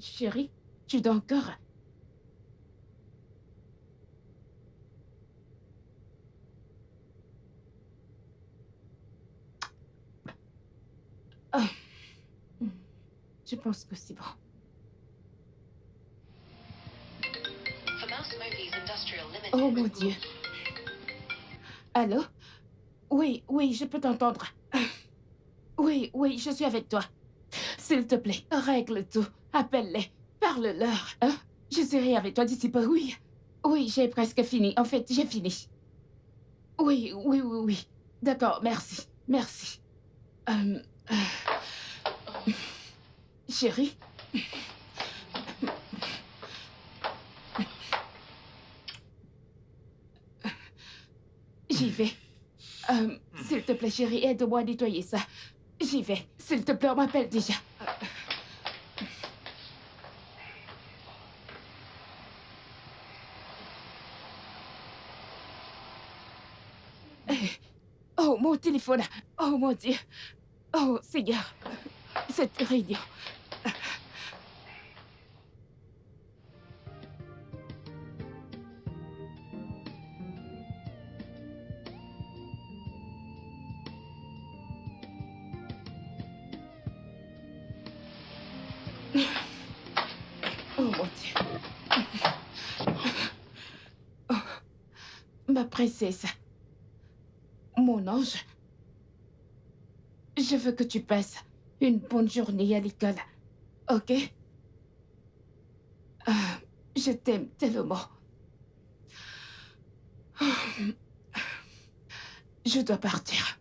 Chérie, tu dors encore? Ah, je pense que c'est bon. Oh mon Dieu. Allô? Oui, oui, je peux t'entendre. Oui, oui, je suis avec toi. S'il te plaît, règle tout. Appelle-les. Parle-leur. Hein? Je serai avec toi d'ici peu, oui. Oui, j'ai presque fini. En fait, j'ai fini. Oui, oui, oui, oui. D'accord, merci. Merci. Euh, Chérie? J'y vais. S'il te plaît, chérie, aide-moi à nettoyer ça. J'y vais. S'il te plaît, on m'appelle déjà. Oh, mon téléphone. Oh, mon Dieu. Oh, Seigneur. Cette réunion. Oh, mon Dieu. Oh, ma princesse. Mon ange. Je veux que tu passes une bonne journée à l'école. OK? Je t'aime tellement. Je dois partir.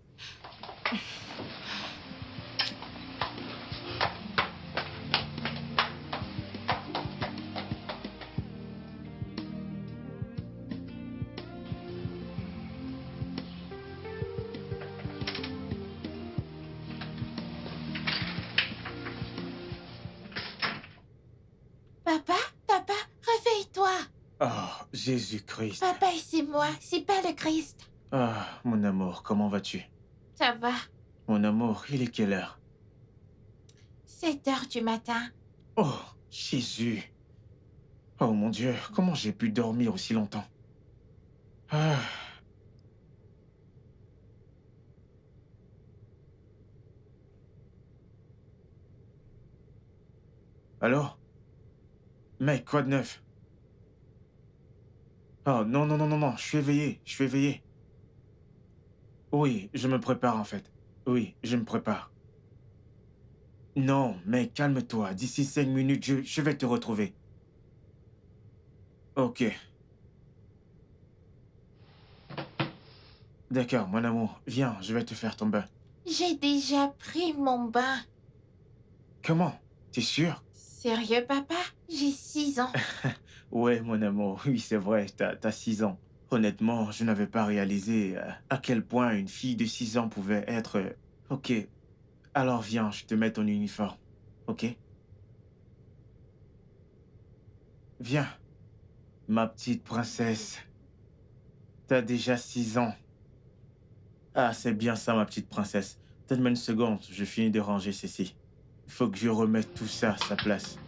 Papa, papa, réveille-toi. Oh, Jésus-Christ. Papa, c'est moi, c'est pas le Christ. Ah, mon amour, comment vas-tu? Ça va, Mon amour, il est quelle heure? 7 heures du matin. Oh, Jésus. Oh mon Dieu, comment j'ai pu dormir aussi longtemps? Ah. Alors? Mec, quoi de neuf? Oh, non, non, non, non, non, je suis éveillé, je suis éveillé. Oui, je me prépare en fait. Oui, je me prépare. Non, mec, calme-toi. D'ici 5 minutes, je vais te retrouver. Ok. D'accord, mon amour, viens, je vais te faire ton bain. J'ai déjà pris mon bain. Comment? T'es sûr? Sérieux, papa? J'ai 6 ans. Ouais, mon amour, oui, c'est vrai, t'as 6 ans. Honnêtement, je n'avais pas réalisé à quel point une fille de 6 ans pouvait être... Ok, alors viens, je te mets ton uniforme. Ok? Viens, ma petite princesse. T'as déjà 6 ans. Ah, c'est bien ça, ma petite princesse. Donne-moi une seconde, je finis de ranger ceci. Il faut que je remette tout ça à sa place.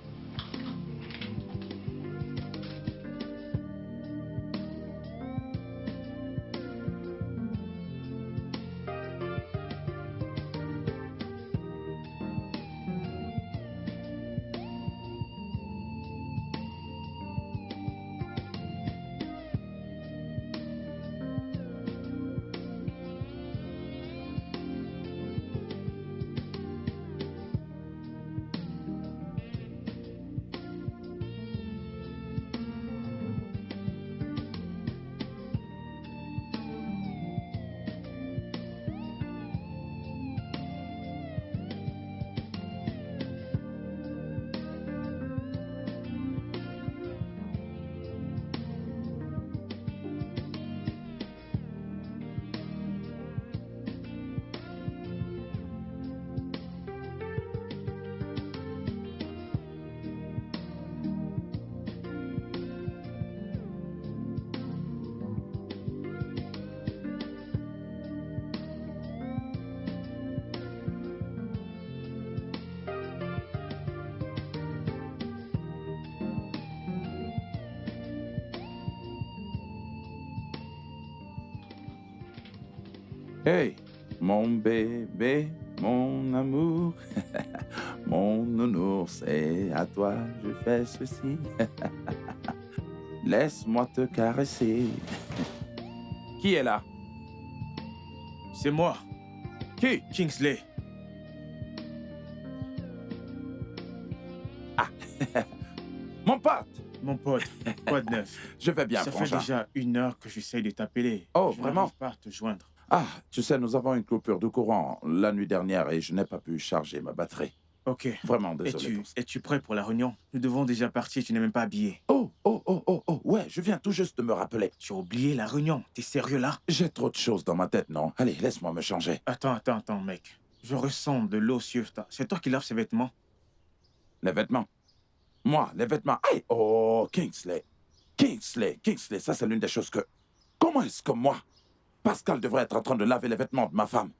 Hey, mon bébé, mon amour, mon nounours, et à toi je fais ceci. Laisse-moi te caresser. Qui est là? C'est moi, Qui? Kingsley. Mon pote! Mon pote, quoi de neuf? Je vais bien, Ça fait frangin. déjà 1 heure que j'essaye de t'appeler. Oh, Je vraiment? n'arrive pas à te joindre. Ah, tu sais, nous avons une coupure de courant la nuit dernière et je n'ai pas pu charger ma batterie. Ok. Vraiment désolé pour ça. Es-tu prêt pour la réunion? Nous devons déjà partir, tu n'es même pas habillé. Oh, ouais, je viens tout juste de me rappeler. Tu as oublié la réunion, t'es sérieux là? J'ai trop de choses dans ma tête, non? Allez, laisse-moi me changer. Attends, mec. Je ressens de l'eau sur ta... C'est toi qui laves ces vêtements? Les vêtements. Moi, les vêtements. Aïe! Oh, Kingsley, ça c'est l'une des choses que... Comment est-ce que moi, Pascal devrait être en train de laver les vêtements de ma femme?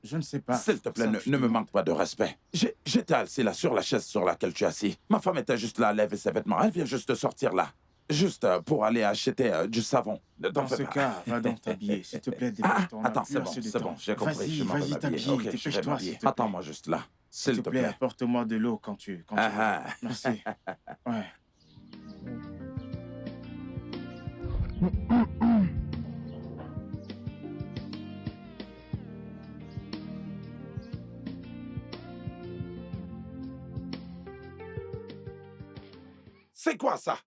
Je ne sais pas. S'il te plaît, Ça, je ne te me demande. manque pas de respect. J'étais assis là sur la chaise sur laquelle tu es assis. Ma femme était juste là à laver ses vêtements. Elle vient juste de sortir là. Juste pour aller acheter du savon. Dans ce cas, va donc t'habiller. S'il te plaît, dépêche-toi. on a Attends, plus c'est bon, assez de c'est temps. bon, j'ai compris. Je m'en vais Vas-y, m'habiller. t'habille. Ok, je vais Dépêche-toi, s'il m'habiller. te plaît. Attends-moi juste là. S'il te plaît, apporte-moi de l'eau quand tu Ah, reviens. Merci. Ouais. C'est quoi ça?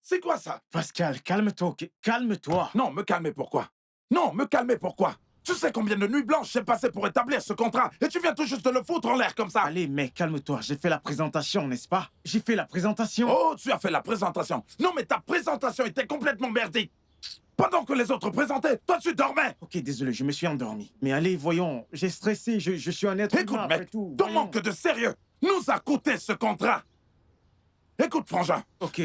C'est quoi ça? Pascal, calme-toi, ok? Calme-toi. Non, me calmer pourquoi? Non, me calmer pourquoi? Tu sais combien de nuits blanches j'ai passé pour établir ce contrat et tu viens tout juste de le foutre en l'air comme ça. Allez, mec, calme-toi. J'ai fait la présentation, n'est-ce pas? J'ai fait la présentation. Oh, tu as fait la présentation. Non, mais ta présentation était complètement merdique. Pendant que les autres présentaient, toi tu dormais. Ok, désolé, je me suis endormi. Mais allez, voyons, j'ai stressé, je suis un être Écoute, humain, après mec, tout. ton voyons. manque de sérieux nous a coûté ce contrat. Écoute, frangin, Ok,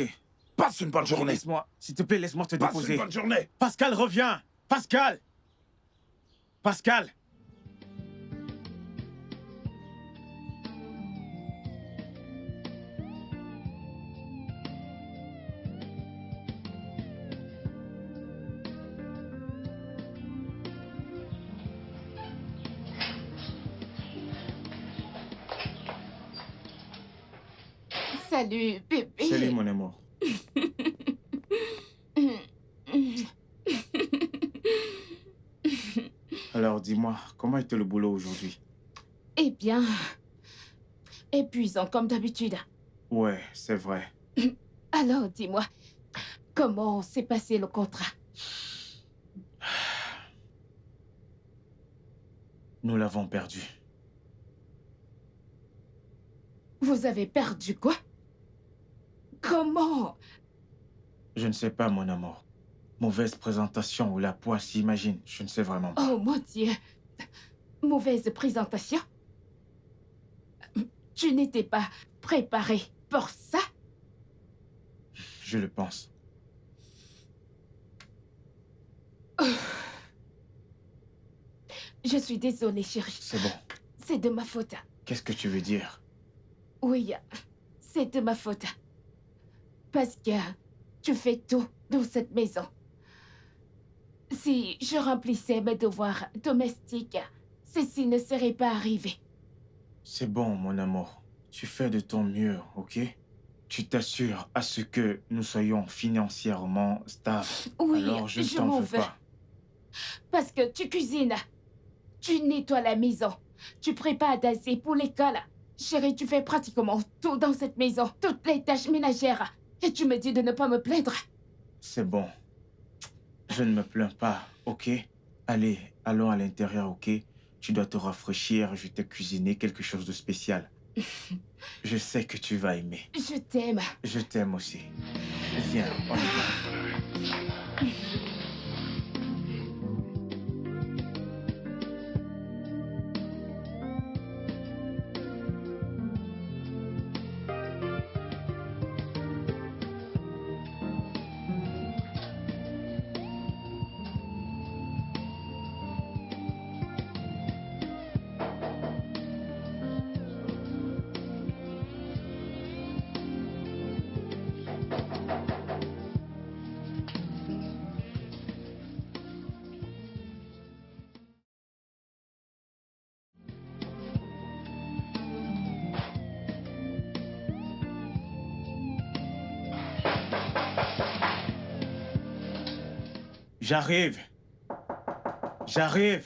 passe une bonne ok, journée. laisse-moi, s'il te plaît, laisse-moi te Passe une déposer. bonne journée. Pascal, reviens. Pascal. Pascal. Salut, bébé. Salut, mon amour. Alors, dis-moi, comment était le boulot aujourd'hui? Eh bien, épuisant comme d'habitude. Ouais, c'est vrai. Alors, dis-moi, comment s'est passé le contrat? Nous l'avons perdu. Vous avez perdu quoi? Comment? Je ne sais pas, mon amour. Mauvaise présentation ou la poisse s'imagine, je ne sais vraiment pas. Oh mon Dieu! Mauvaise présentation? Tu n'étais pas préparé pour ça? Je le pense. Je suis désolée, chérie. C'est bon. C'est de ma faute. Qu'est-ce que tu veux dire? Oui, c'est de ma faute. Parce que tu fais tout dans cette maison. Si je remplissais mes devoirs domestiques, ceci ne serait pas arrivé. C'est bon, mon amour. Tu fais de ton mieux, ok? Tu t'assures à ce que nous soyons financièrement stables. Oui, Alors je ne je t'en m'en veux veux. pas. Parce que tu cuisines, tu nettoies la maison, tu prépares d'assez pour l'école. Chérie, tu fais pratiquement tout dans cette maison, toutes les tâches ménagères. Et tu me dis de ne pas me plaindre. C'est bon. Je ne me plains pas, ok? Allez, allons à l'intérieur, ok? Tu dois te rafraîchir, je t'ai cuisiné quelque chose de spécial. Je sais que tu vas aimer. Je t'aime. Je t'aime aussi. Viens, on y va. J'arrive. J'arrive.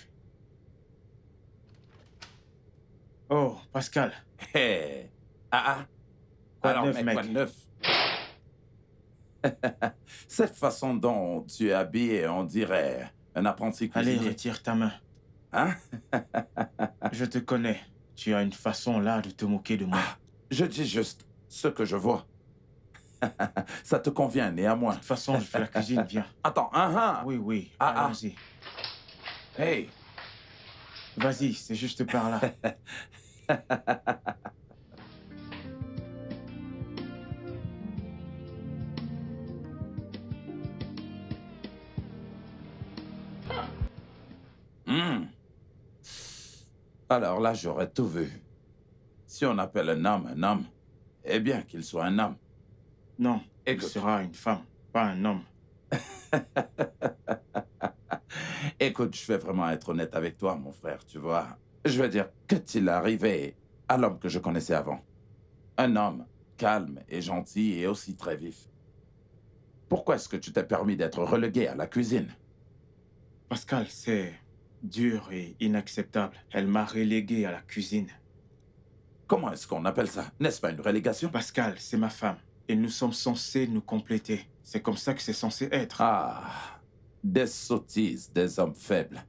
Oh, Pascal. Hé. Ah. Quoi de Alors, neuf, mec, mec? quoi de neuf? Cette façon dont tu es habillé, on dirait un apprenti Allez, cuisinier. retire ta main. Hein? Je te connais. Tu as une façon là de te moquer de moi. Je dis juste ce que je vois. Ça te convient, néanmoins. De toute façon, je fais la cuisine, viens. Attends, Oui, oui, Ah. allons-y. Hey, Vas-y, c'est juste par là. hmm. Alors là, j'aurais tout vu. Si on appelle un homme, eh bien qu'il soit un homme. Non, il Écoute. sera une femme, pas un homme. Écoute, je vais vraiment être honnête avec toi, mon frère, tu vois. Je veux dire, qu'est-il arrivé à l'homme que je connaissais avant? Un homme calme et gentil et aussi très vif. Pourquoi est-ce que tu t'es permis d'être relégué à la cuisine? Pascal, c'est dur et inacceptable. Elle m'a relégué à la cuisine. Comment est-ce qu'on appelle ça? N'est-ce pas une relégation? Pascal, c'est ma femme. Et nous sommes censés nous compléter. C'est comme ça que c'est censé être. Ah, des sottises des hommes faibles.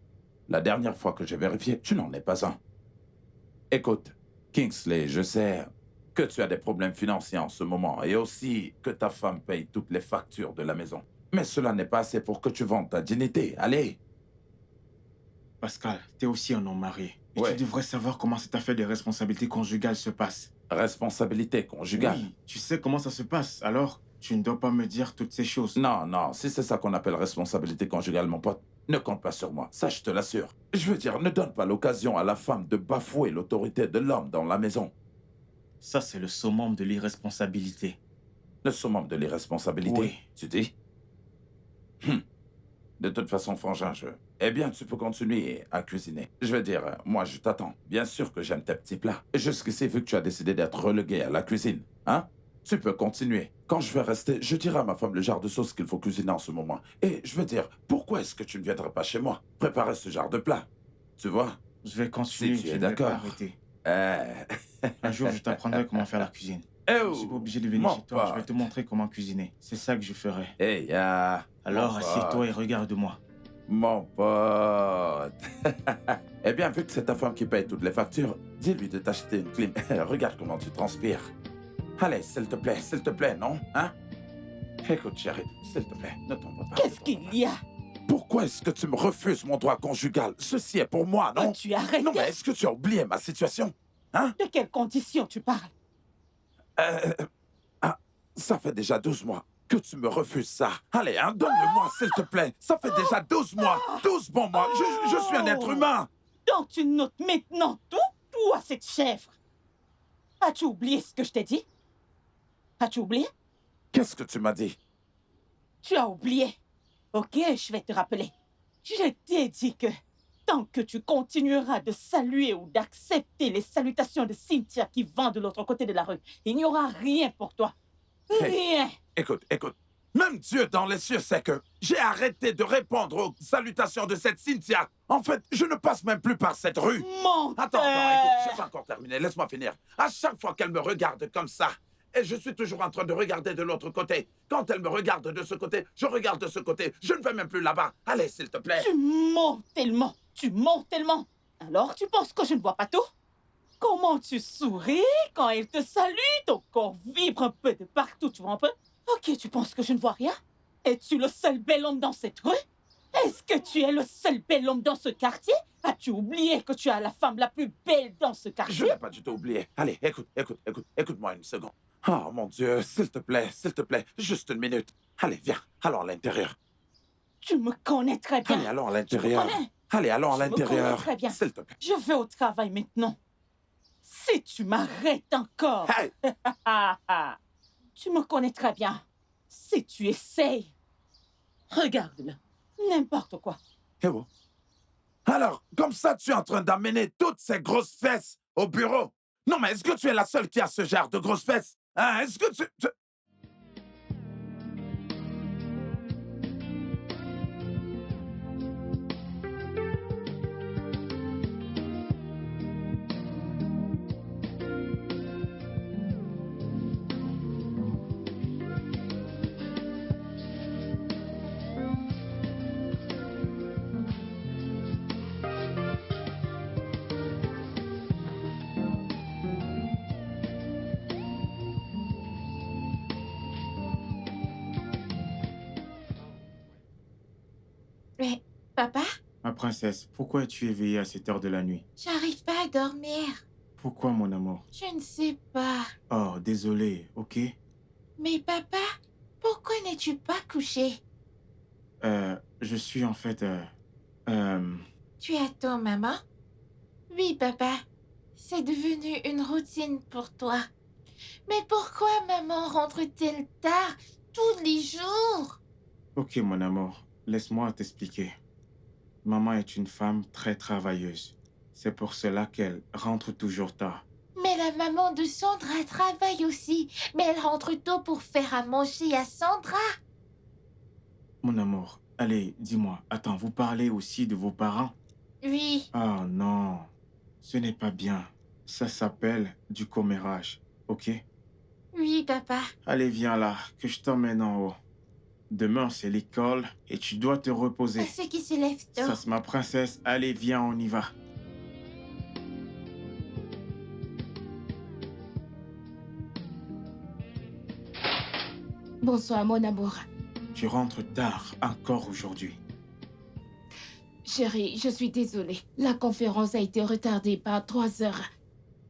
La dernière fois que j'ai vérifié, tu n'en es pas un. Écoute, Kingsley, je sais que tu as des problèmes financiers en ce moment et aussi que ta femme paye toutes les factures de la maison. Mais cela n'est pas assez pour que tu vendes ta dignité. Allez! Pascal, t'es aussi un homme marié. Et Ouais. tu devrais savoir comment cette affaire des responsabilités conjugales se passe. Responsabilité conjugale. Oui, tu sais comment ça se passe. Alors, tu ne dois pas me dire toutes ces choses. Non, non, si c'est ça qu'on appelle responsabilité conjugale, mon pote, ne compte pas sur moi. Ça, je te l'assure. Je veux dire, ne donne pas l'occasion à la femme de bafouer l'autorité de l'homme dans la maison. Ça, c'est le summum de l'irresponsabilité. Le summum de l'irresponsabilité, Oui. tu dis? De toute façon, frangin, eh bien, tu peux continuer à cuisiner. Je veux dire, moi, je t'attends. Bien sûr que j'aime tes petits plats. Jusqu'ici, vu que tu as décidé d'être relégué à la cuisine, hein? Tu peux continuer. Quand je vais rester, je dirai à ma femme le genre de sauce qu'il faut cuisiner en ce moment. Et je veux dire, pourquoi est-ce que tu ne viendrais pas chez moi préparer ce genre de plat? Tu vois? Je vais continuer, Si tu je es ne vais pas d'accord. arrêter. Eh... Un jour, je t'apprendrai comment faire la cuisine. Eh Je suis pas obligé de venir mon chez toi, je vais pote. te montrer comment cuisiner. C'est ça que je ferai. Hey, ya. Alors, Mon assieds-toi et pote. regarde-moi. Mon pote. Eh bien, vu que c'est ta femme qui paye toutes les factures, dis-lui de t'acheter une clim. Regarde comment tu transpires. Allez, s'il te plaît, non? Hein? Écoute, chérie, s'il te plaît, ne t'en va pas. Qu'est-ce qu'il y a? Pourquoi est-ce que tu me refuses mon droit conjugal? Ceci est pour moi, non? Tu arrêtes. Non, mais est-ce que tu as oublié ma situation? Hein? De quelles conditions tu parles? Ça fait déjà 12 mois que tu me refuses ça. Allez, hein, donne-le-moi, s'il te plaît. Ça fait déjà 12 mois. 12 bons mois. Je suis un être humain. Donc tu notes maintenant tout, toi, cette chèvre. As-tu oublié ce que je t'ai dit? As-tu oublié? Qu'est-ce que tu m'as dit? Tu as oublié. Ok, je vais te rappeler. Je t'ai dit que tant que tu continueras de saluer ou d'accepter les salutations de Cynthia qui vend de l'autre côté de la rue, il n'y aura rien pour toi. Rien. Écoute. Même Dieu dans les cieux sait que j'ai arrêté de répondre aux salutations de cette Cynthia. En fait, je ne passe même plus par cette rue. Menteur. Attends, écoute, j'ai pas encore terminé. Laisse-moi finir. À chaque fois qu'elle me regarde comme ça, et je suis toujours en train de regarder de l'autre côté. Quand elle me regarde de ce côté, je regarde de ce côté. Je ne vais même plus là-bas. Allez, s'il te plaît. Tu mens tellement. Tu mens tellement. Alors tu penses que je ne vois pas tout? Comment tu souris quand elle te salue? Ton corps vibre un peu de partout, tu vois un peu? Ok, tu penses que je ne vois rien? Es-tu le seul bel homme dans cette rue? Est-ce que tu es le seul bel homme dans ce quartier? As-tu oublié que tu as la femme la plus belle dans ce Je quartier? n'ai pas du tout oublié. Allez, écoute-moi une seconde. Oh mon Dieu, s'il te plaît, juste une minute. Allez, viens, allons à l'intérieur. Tu me connais très bien. Allez, allons à l'intérieur. connais. Allez, allons à Je me connais l'intérieur. très bien. S'il te plaît. Je vais au travail maintenant. Si tu m'arrêtes encore... Hey! Tu me connais très bien. Si tu essayes, regarde-le. N'importe quoi. Eh oh. Alors, comme ça, tu es en train d'amener toutes ces grosses fesses au bureau. Non, mais est-ce que tu es la seule qui a ce genre de grosses fesses? Hein? Est-ce que tu... Papa, Ma princesse, pourquoi es-tu éveillée à cette heure de la nuit? j'arrive pas à dormir. Pourquoi, mon amour? Je ne sais pas. Oh, désolé, ok? Mais papa, pourquoi n'es-tu pas couché? Je suis en fait... euh, Tu attends maman? Oui, papa. C'est devenu une routine pour toi. Mais pourquoi maman rentre-t-elle tard tous les jours? Ok, mon amour, laisse-moi t'expliquer. Maman est une femme très travailleuse. C'est pour cela qu'elle rentre toujours tard. Mais la maman de Sandra travaille aussi. Mais elle rentre tôt pour faire à manger à Sandra. Mon amour, allez, dis-moi, attends, vous parlez aussi de vos parents? Oui. Oh non, ce n'est pas bien. Ça s'appelle du commérage, ok? Oui, papa. Allez, viens là, que je t'emmène en haut. Demain, c'est l'école et tu dois te reposer. À ceux qui se lèvent tôt. Ça, c'est ma princesse. Allez, viens, on y va. Bonsoir, mon amour. Tu rentres tard, encore aujourd'hui. Chérie, je suis désolée. La conférence a été retardée par 3 heures.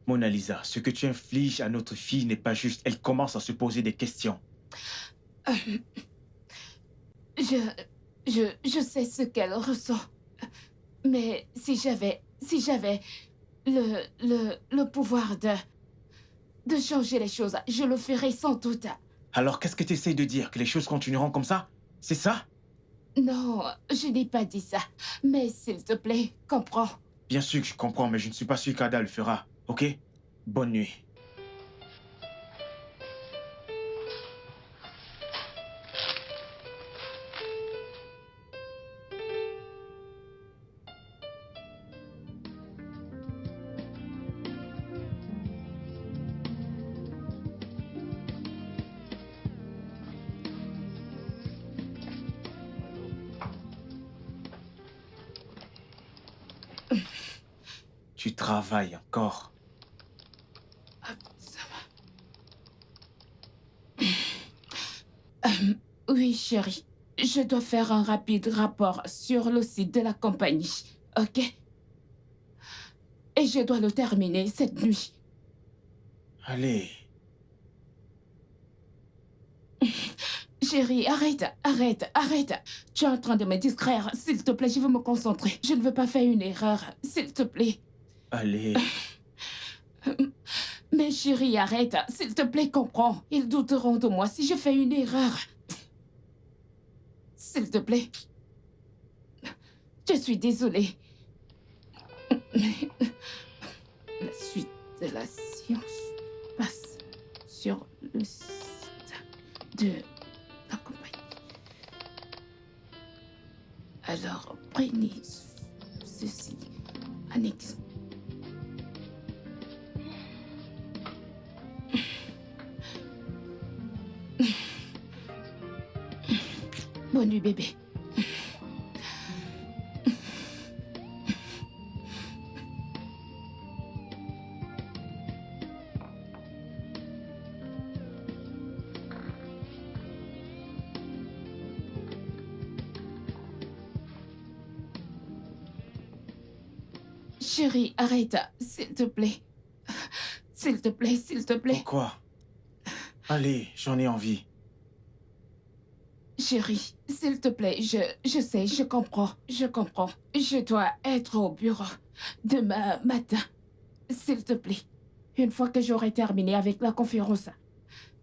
Mona Lisa, ce que tu infliges à notre fille n'est pas juste. Elle commence à se poser des questions. Je sais ce qu'elle ressent. Mais si j'avais le pouvoir de changer les choses, je le ferais sans doute. Alors, qu'est-ce que tu essayes de dire? Que les choses continueront comme ça? C'est ça? Non, je n'ai pas dit ça. Mais s'il te plaît, comprends. Bien sûr que je comprends, mais je ne suis pas sûr qu'Ada le fera. Ok? Bonne nuit. Tu travailles encore. Oui, chérie. Je dois faire un rapide rapport sur le site de la compagnie, ok? Et je dois le terminer cette nuit. Allez. Chérie, arrête. Tu es en train de me distraire. S'il te plaît, je veux me concentrer. Je ne veux pas faire une erreur. S'il te plaît. Allez. Mais chérie, arrête. S'il te plaît, comprends. Ils douteront de moi si je fais une erreur. S'il te plaît. Je suis désolée. La suite de la science passe sur le site de la compagnie. Alors, prenez ceci. Annexe. Bonne nuit, bébé. Chérie, arrête, s'il te plaît. S'il te plaît, s'il te plaît. Pourquoi? Allez, j'en ai envie. Chérie, s'il te plaît, je sais, je comprends. Je dois être au bureau demain matin. S'il te plaît, une fois que j'aurai terminé avec la conférence,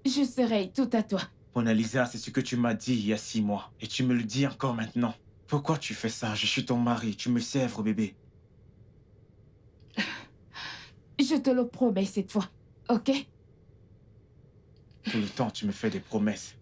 je serai tout à toi. Mona Lisa, c'est ce que tu m'as dit il y a 6 mois. Et tu me le dis encore maintenant. Pourquoi tu fais ça? Je suis ton mari. Tu me sèvres, bébé. Je te le promets cette fois, ok? Tout le temps, tu me fais des promesses.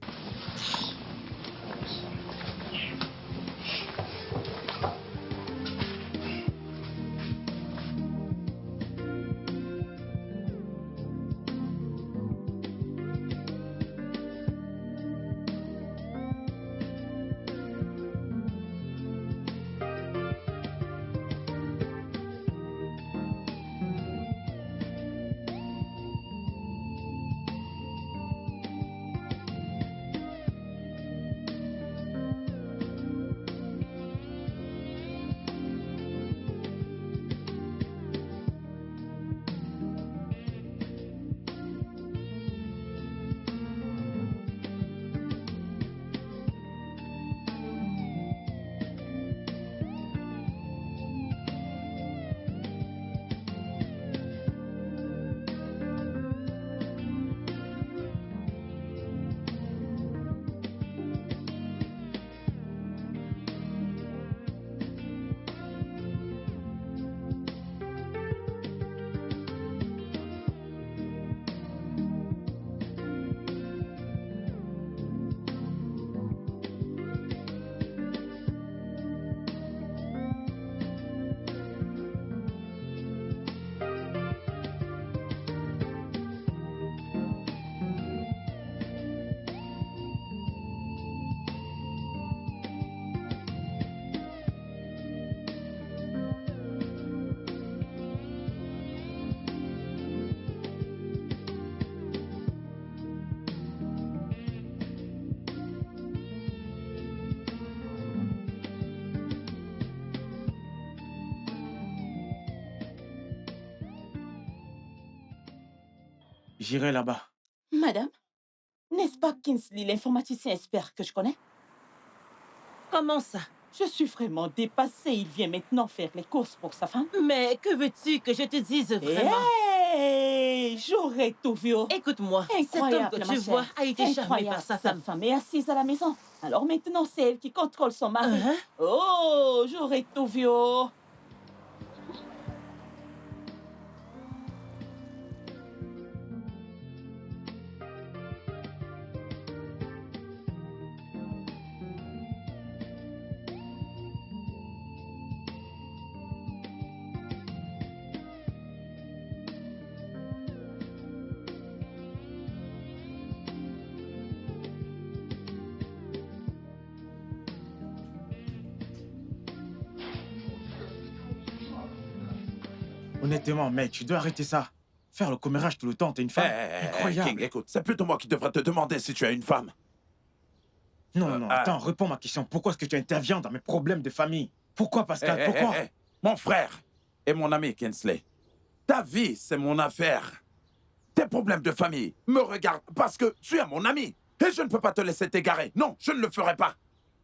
J'irai là-bas. Madame, n'est-ce pas Kingsley, l'informaticien expert que je connais? Comment ça? Je suis vraiment dépassée. Il vient maintenant faire les courses pour sa femme. Mais que veux-tu que je te dise vraiment? Hey, j'aurais tout vu. Écoute-moi, cet homme Incroyable, que ma tu vois chère. a été charmé Incroyable. par sa Sa femme. femme est assise à la maison. Alors maintenant, c'est elle qui contrôle son mari. Hein? Oh, j'aurais tout vu. Honnêtement, mec, tu dois arrêter ça. Faire le commérage tout le temps, t'es une femme. Incroyable. King, écoute, c'est plutôt moi qui devrais te demander si tu as une femme. Non, attends, réponds à ma question. Pourquoi est-ce que tu interviens dans mes problèmes de famille? Pourquoi, Pascal? Pourquoi? Mon frère et mon ami Kingsley, ta vie, c'est mon affaire. Tes problèmes de famille me regardent parce que tu es mon ami. Et je ne peux pas te laisser t'égarer. Non, je ne le ferai pas.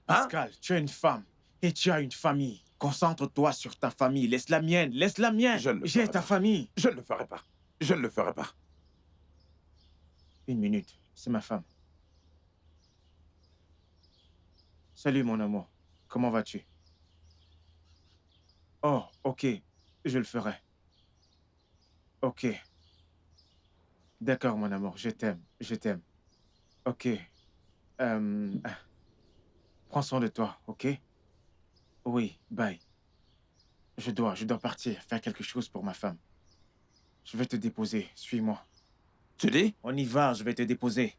Hein? Pascal, tu es une femme et tu as une famille. Concentre-toi sur ta famille. Laisse la mienne. Laisse la mienne. Je ne le J'ai ferai ta pas. famille. Je ne le ferai pas. Je ne le ferai pas. Une minute. C'est ma femme. Salut, mon amour. Comment vas-tu? Oh, ok. Je le ferai. Ok. D'accord, mon amour. Je t'aime. Je t'aime. Ok. Prends soin de toi, ok? Oui, bye. Je dois partir, faire quelque chose pour ma femme. Je vais te déposer. Suis-moi. Tu dis? On y va, je vais te déposer.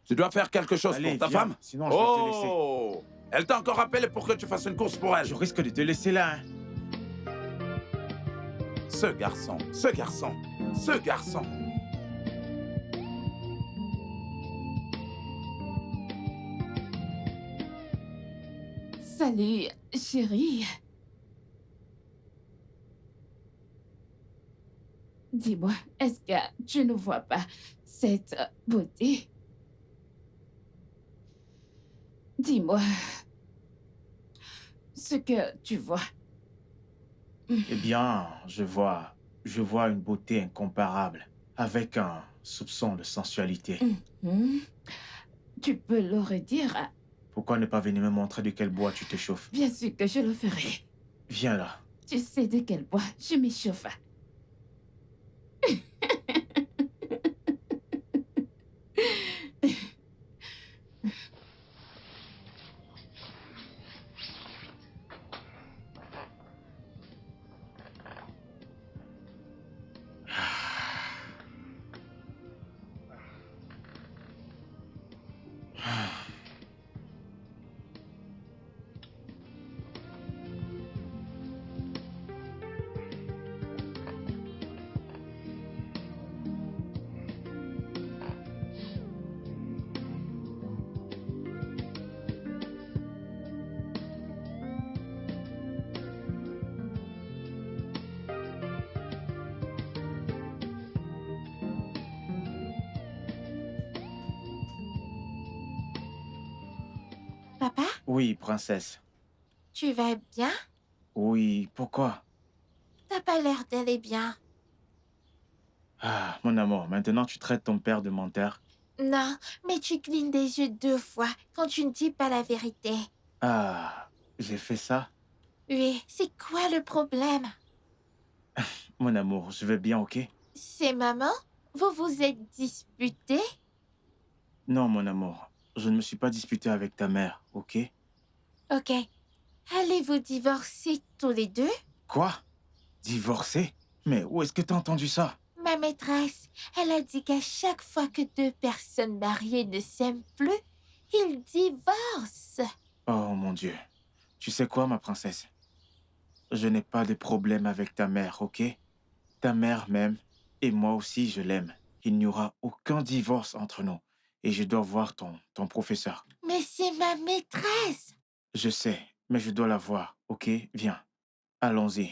Tu dois faire quelque chose Allez, pour ta viens, femme? sinon je vais te laisser. Oh! Elle t'a encore appelé pour que tu fasses une course pour elle. Je risque de te laisser là, hein. Ce garçon, ce garçon, ce garçon. Salut, chérie. Dis-moi, est-ce que tu ne vois pas cette beauté? Dis-moi ce que tu vois. Eh bien, je vois une beauté incomparable, avec un soupçon de sensualité. Mhm. Tu peux le redire? Pourquoi ne pas venir me montrer de quel bois tu te chauffes? Bien sûr que je le ferai. Viens là. Tu sais de quel bois je m'échauffe. Papa, Oui, princesse. tu vas bien? Oui, pourquoi? T'as pas l'air d'aller bien. Ah, mon amour, maintenant tu traites ton père de menteur. Non, mais tu clignes des yeux 2 fois quand tu ne dis pas la vérité. Ah, j'ai fait ça? Oui, c'est quoi le problème? Mon amour, je vais bien, ok? C'est maman? Vous vous êtes disputés? Non, mon amour, je ne me suis pas disputé avec ta mère, ok? Ok. Allez-vous divorcer tous les deux? Quoi? Divorcer? Mais où est-ce que t'as entendu ça? Ma maîtresse, elle a dit qu'à chaque fois que 2 personnes mariées ne s'aiment plus, ils divorcent. Oh mon Dieu. Tu sais quoi, ma princesse? Je n'ai pas de problème avec ta mère, ok? Ta mère m'aime et moi aussi je l'aime. Il n'y aura aucun divorce entre nous. Et je dois voir ton professeur. Mais c'est ma maîtresse. Je sais, mais je dois la voir, ok? Viens, allons-y.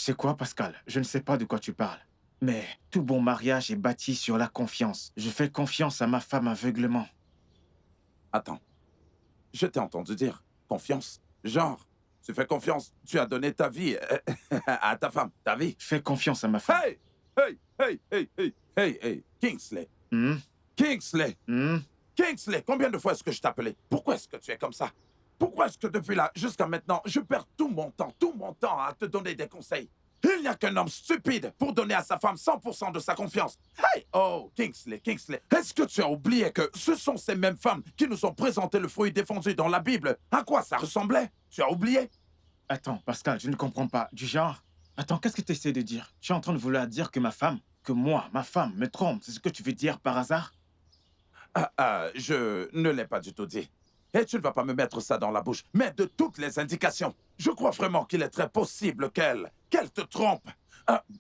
sais quoi, Pascal? Je ne sais pas de quoi tu parles. Mais tout bon mariage est bâti sur la confiance. Je fais confiance à ma femme aveuglement. Attends. Je t'ai entendu dire confiance. Genre, tu fais confiance. Tu as donné ta vie à ta femme. Ta vie. Je fais confiance à ma femme. Hey! Hey! Hey! Hey! Hey! Hey! Hey! Kingsley! Hmm? Kingsley! Hmm? Kingsley! Combien de fois est-ce que je t'appelais? Pourquoi est-ce que tu es comme ça? Pourquoi est-ce que depuis là jusqu'à maintenant, je perds tout mon temps à te donner des conseils? Il n'y a qu'un homme stupide pour donner à sa femme 100% de sa confiance. Hey! Oh, Kingsley, Kingsley, est-ce que tu as oublié que ce sont ces mêmes femmes qui nous ont présenté le fruit défendu dans la Bible? À quoi ça ressemblait? Tu as oublié? Attends, Pascal, je ne comprends pas. Du genre... Attends, qu'est-ce que tu essaies de dire? Tu es en train de vouloir dire que ma femme, me trompe. C'est ce que tu veux dire par hasard? Je ne l'ai pas du tout dit. Et tu ne vas pas me mettre ça dans la bouche. Mais de toutes les indications, je crois vraiment qu'il est très possible qu'elle te trompe.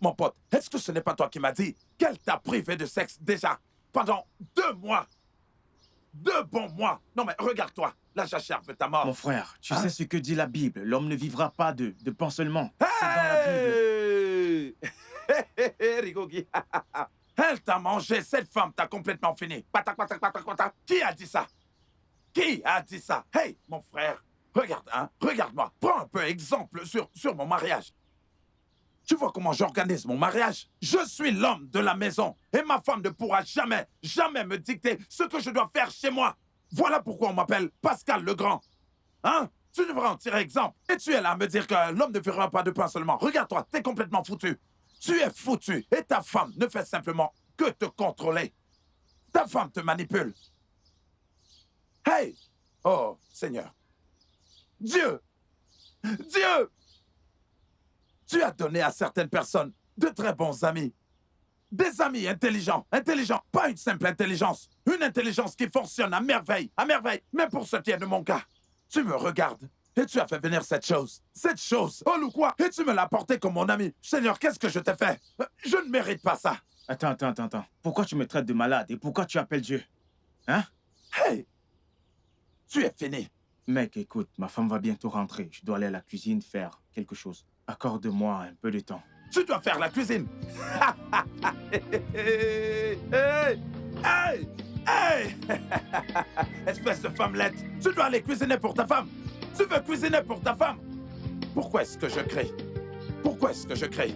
Mon pote, est-ce que ce n'est pas toi qui m'as dit qu'elle t'a privé de sexe déjà pendant 2 mois? 2 bons mois. Non mais regarde-toi, la jachère veut ta mort. Mon frère, tu sais ce que dit la Bible. L'homme ne vivra pas de pain seulement. C'est dans la Bible. Hey! Rigogi. Elle t'a mangé, cette femme t'a complètement fini. Patak, patak, patak, patak. Qui a dit ça? Qui a dit ça? Hey, mon frère, regarde, hein, regarde-moi. Prends un peu exemple sur mon mariage. Tu vois comment j'organise mon mariage? Je suis l'homme de la maison et ma femme ne pourra jamais, jamais me dicter ce que je dois faire chez moi. Voilà pourquoi on m'appelle Pascal le Grand. Hein? Tu devrais en tirer exemple. Et tu es là à me dire que l'homme ne vivra pas de pain seulement. Regarde-toi, t'es complètement foutu. Tu es foutu et ta femme ne fait simplement que te contrôler. Ta femme te manipule. Hey! Oh, Seigneur. Dieu! Dieu! Tu as donné à certaines personnes de très bons amis. Des amis intelligents. Intelligents, pas une simple intelligence. Une intelligence qui fonctionne à merveille, à merveille. Mais pour ce qui est de mon cas, tu me regardes et tu as fait venir cette chose. Cette chose, oh ou quoi? Et tu me l'as apportée comme mon ami. Seigneur, qu'est-ce que je t'ai fait? Je ne mérite pas ça. Attends. Pourquoi tu me traites de malade et pourquoi tu appelles Dieu? Hein? Hey! Tu es fini. Mec, écoute, ma femme va bientôt rentrer. Je dois aller à la cuisine faire quelque chose. Accorde-moi un peu de temps. Tu dois faire la cuisine. Hey! Hey! Hey! Hey! Espèce de femmelette. Tu dois aller cuisiner pour ta femme. Tu veux cuisiner pour ta femme. Pourquoi est-ce que je crie? Pourquoi est-ce que je crie?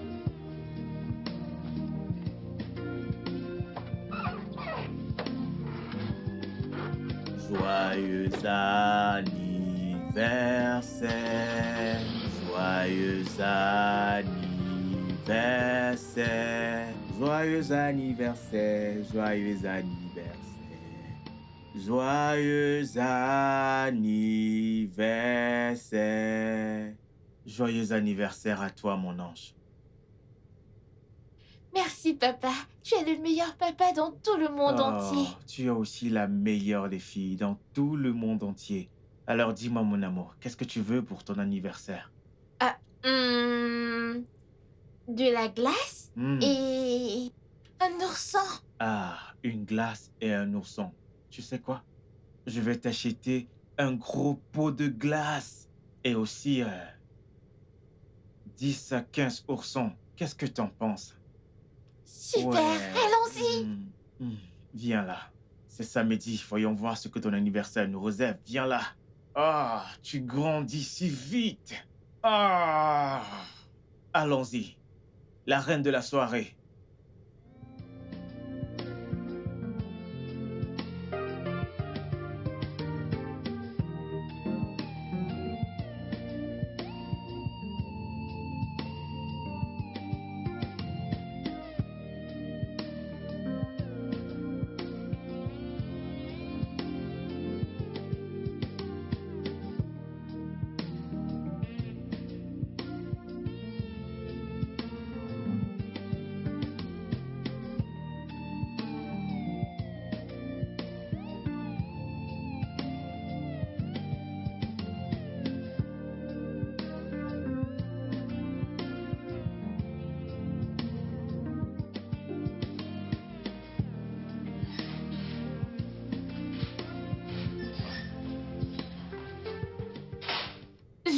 Joyeux anniversaire, joyeux anniversaire, joyeux anniversaire, joyeux anniversaire, joyeux anniversaire. Joyeux anniversaire à toi, mon ange. Merci, papa. Tu es le meilleur papa dans tout le monde entier. Tu es aussi la meilleure des filles dans tout le monde entier. Alors dis-moi, mon amour, qu'est-ce que tu veux pour ton anniversaire? De la glace et un ourson. Ah, une glace et un ourson. Tu sais quoi? Je vais t'acheter un gros pot de glace. Et aussi 10 à 15 oursons. Qu'est-ce que t'en penses? Super, Ouais. allons-y. Viens là. C'est samedi. Voyons voir ce que ton anniversaire nous réserve. Viens là. Ah, tu grandis si vite. Ah. Allons-y. La reine de la soirée.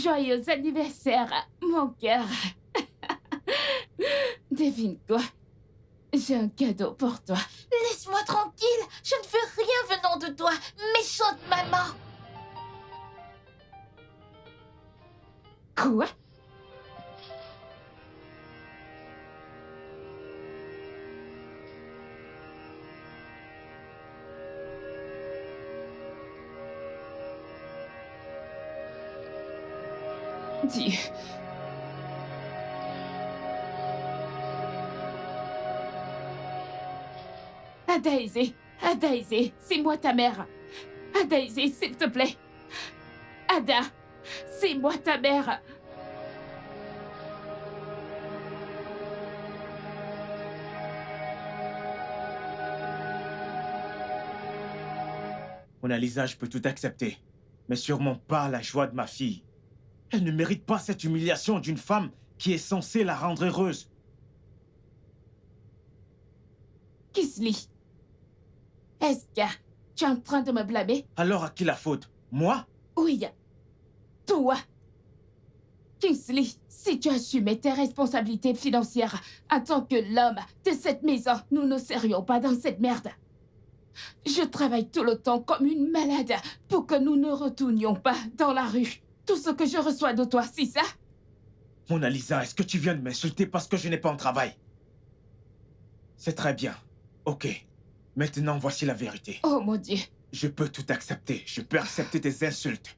Joyeux anniversaire, mon cœur. Devine quoi? J'ai un cadeau pour toi. Laisse-moi tranquille. Je ne veux rien venant de toi, méchante maman. Quoi? Dieu. Daisy, c'est moi ta mère. Daisy, s'il te plaît. Ada, c'est moi ta mère. Mona Lisa, je peux tout accepter, mais sûrement pas la joie de ma fille. Elle ne mérite pas cette humiliation d'une femme qui est censée la rendre heureuse. Kingsley, est-ce que tu es en train de me blâmer? Alors à qui la faute? Moi? Oui, toi. Kingsley, si tu assumais tes responsabilités financières en tant que l'homme de cette maison, nous ne serions pas dans cette merde. Je travaille tout le temps comme une malade pour que nous ne retournions pas dans la rue. Tout ce que je reçois de toi, c'est ça? Mona Lisa, est-ce que tu viens de m'insulter parce que je n'ai pas un travail? C'est très bien. Ok. Maintenant, voici la vérité. Oh mon Dieu. Je peux tout accepter. Je peux accepter tes insultes.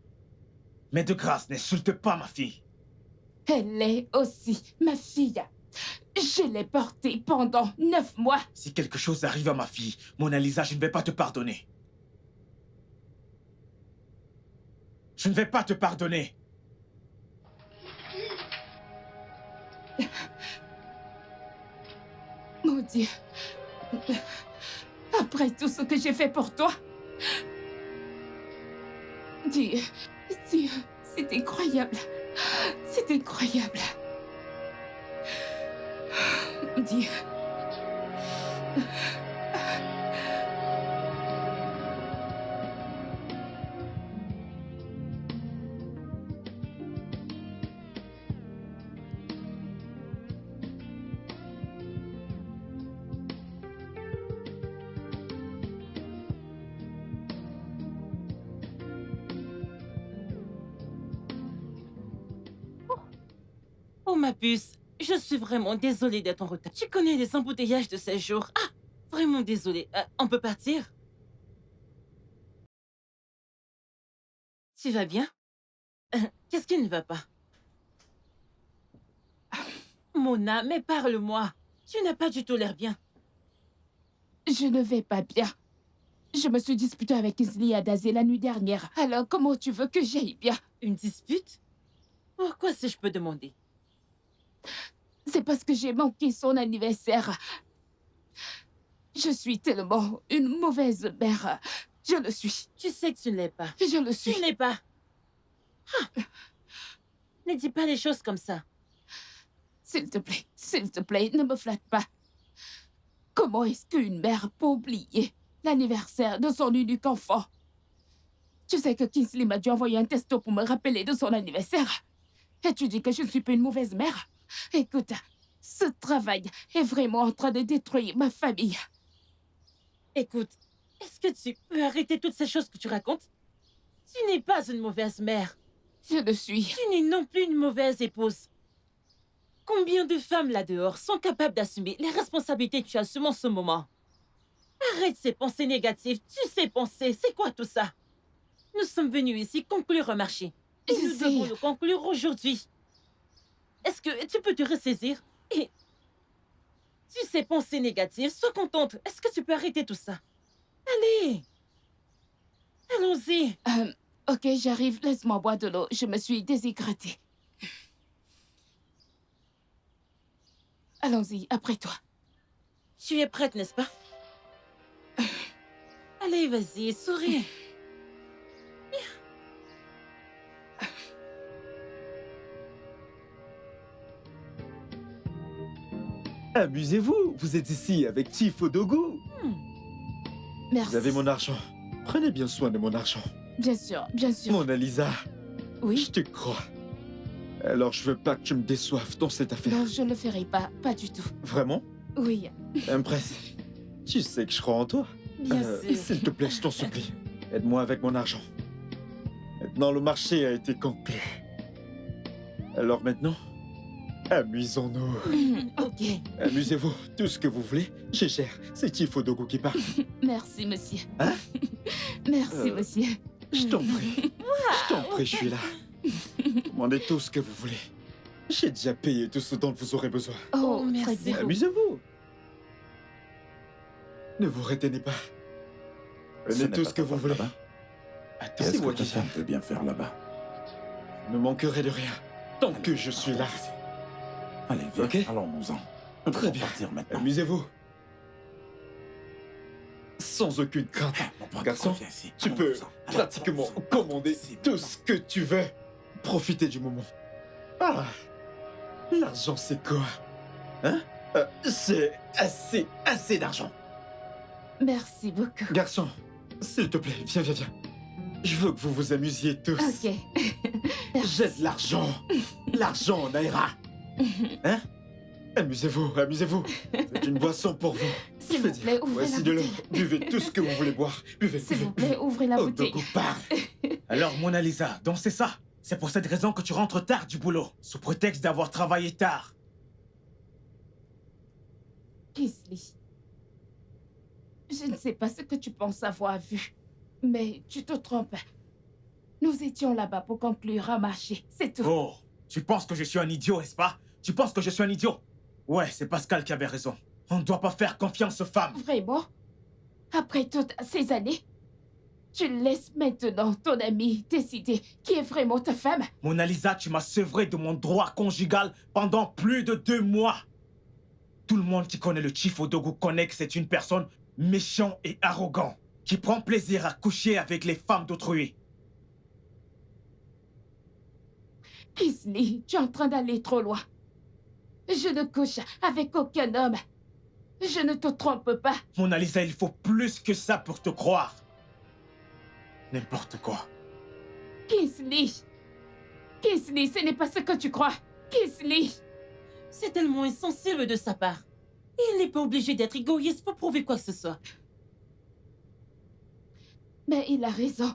Mais de grâce, n'insulte pas ma fille. Elle est aussi ma fille. Je l'ai portée pendant 9 mois. Si quelque chose arrive à ma fille, Mona Lisa, je ne vais pas te pardonner. Je ne vais pas te pardonner. Mon Dieu. Après tout ce que j'ai fait pour toi. Dieu, c'est incroyable. C'est incroyable. Dieu. Oh, ma puce, je suis vraiment désolée d'être en retard. Tu connais les embouteillages de ces jours. Ah, vraiment désolée. On peut partir? Tu vas bien? Qu'est-ce qui ne va pas? Mona, mais parle-moi. Tu n'as pas du tout l'air bien. Je ne vais pas bien. Je me suis disputée avec Kingsley à Daisy la nuit dernière. Alors comment tu veux que j'aille bien? Une dispute? Pourquoi, si je peux demander? C'est parce que j'ai manqué son anniversaire. Je suis tellement une mauvaise mère. Je le suis. Tu sais que tu ne l'es pas. Je le suis. Tu ne l'es pas. Ah. Ne dis pas les choses comme ça. S'il te plaît, ne me flatte pas. Comment est-ce qu'une mère peut oublier l'anniversaire de son unique enfant? Tu sais que Kingsley m'a dû envoyer un texto pour me rappeler de son anniversaire. Et tu dis que je ne suis pas une mauvaise mère? Écoute, ce travail est vraiment en train de détruire ma famille. Écoute, est-ce que tu peux arrêter toutes ces choses que tu racontes? Tu n'es pas une mauvaise mère. Je le suis. Tu n'es non plus une mauvaise épouse. Combien de femmes là-dehors sont capables d'assumer les responsabilités que tu assumes en ce moment? Arrête ces pensées négatives. Tu sais penser, c'est quoi tout ça? Nous sommes venus ici conclure un marché. Et nous devons le conclure aujourd'hui. Est-ce que tu peux te ressaisir? Et tu sais penser négative, sois contente. Est-ce que tu peux arrêter tout ça? Allez! Allons-y! Ok, j'arrive. Laisse-moi boire de l'eau. Je me suis déshydratée. Allons-y, après toi. Tu es prête, n'est-ce pas? Allez, vas-y, souris. Amusez-vous, vous êtes ici avec Chief Odogu. Merci. Vous avez mon argent. Prenez bien soin de mon argent. Bien sûr, bien sûr. Mona Lisa, Oui. je te crois. Alors je veux pas que tu me déçoives dans cette affaire. Non, je ne le ferai pas. Pas du tout. Vraiment? Oui. Impress. Tu sais que je crois en toi. Bien sûr. S'il te plaît, je t'en supplie. Aide-moi avec mon argent. Maintenant, le marché a été conclu. Alors maintenant, amusons-nous. Ok. Amusez-vous, tout ce que vous voulez, je gère. C'est Tifodogu qui parle. Merci, monsieur. Hein? Merci, monsieur. Je t'en prie. Je t'en prie, je suis là. Demandez tout ce que vous voulez. J'ai déjà payé tout ce dont vous aurez besoin. Oh, merci très bien. beaucoup. Amusez-vous. Ne vous retenez pas. Prenez tout ce que vous voulez. Attends, Qu'est-ce c'est que moi ta qui femme peut bien faire là-bas? ne manquerai de rien tant que je suis là. Allez, viens, Ok. allons-nous-en. Nous Très devons bien. partir maintenant. Amusez-vous. Sans aucune crainte. Mon point de Garçon, confiance ici. tu peux Allons-nous-en. Allons, pratiquement allons-y. commander Si, tout ce que tu veux. Profitez du moment. Ah, l'argent c'est quoi? Hein? C'est assez d'argent. Merci beaucoup. Garçon, s'il te plaît, viens. Je veux que vous vous amusiez tous. Ok. J'ai de l'argent. L'argent, Naira. Hein? Amusez-vous. C'est une boisson pour vous. S'il Je veux vous plaît, dire, ouvrez la voici de l'eau. bouteille. Buvez tout ce que vous voulez boire. Buvez. S'il vous plaît, ouvrez la Oh, bouteille. Dogu, parle. Alors, Mona Lisa, donc c'est ça. C'est pour cette raison que tu rentres tard du boulot, sous prétexte d'avoir travaillé tard. Kingsley, je ne sais pas ce que tu penses avoir vu, mais tu te trompes. Nous étions là-bas pour conclure un marché, c'est tout. Oh, tu penses que je suis un idiot, n'est-ce pas? Tu penses que je suis un idiot? Ouais, c'est Pascal qui avait raison. On ne doit pas faire confiance aux femmes. Vraiment? Après toutes ces années, tu laisses maintenant ton ami décider qui est vraiment ta femme? Mona Lisa, tu m'as sevré de mon droit conjugal pendant plus de 2 mois. Tout le monde qui connaît le Tifodogu connaît que c'est une personne méchante et arrogante, qui prend plaisir à coucher avec les femmes d'autrui. Kingsley, tu es en train d'aller trop loin. Je ne couche avec aucun homme. Je ne te trompe pas. Mona Lisa, il faut plus que ça pour te croire. N'importe quoi. Kingsley, ce n'est pas ce que tu crois. Kingsley, C'est tellement insensible de sa part. Il n'est pas obligé d'être égoïste pour prouver quoi que ce soit. mais il a raison.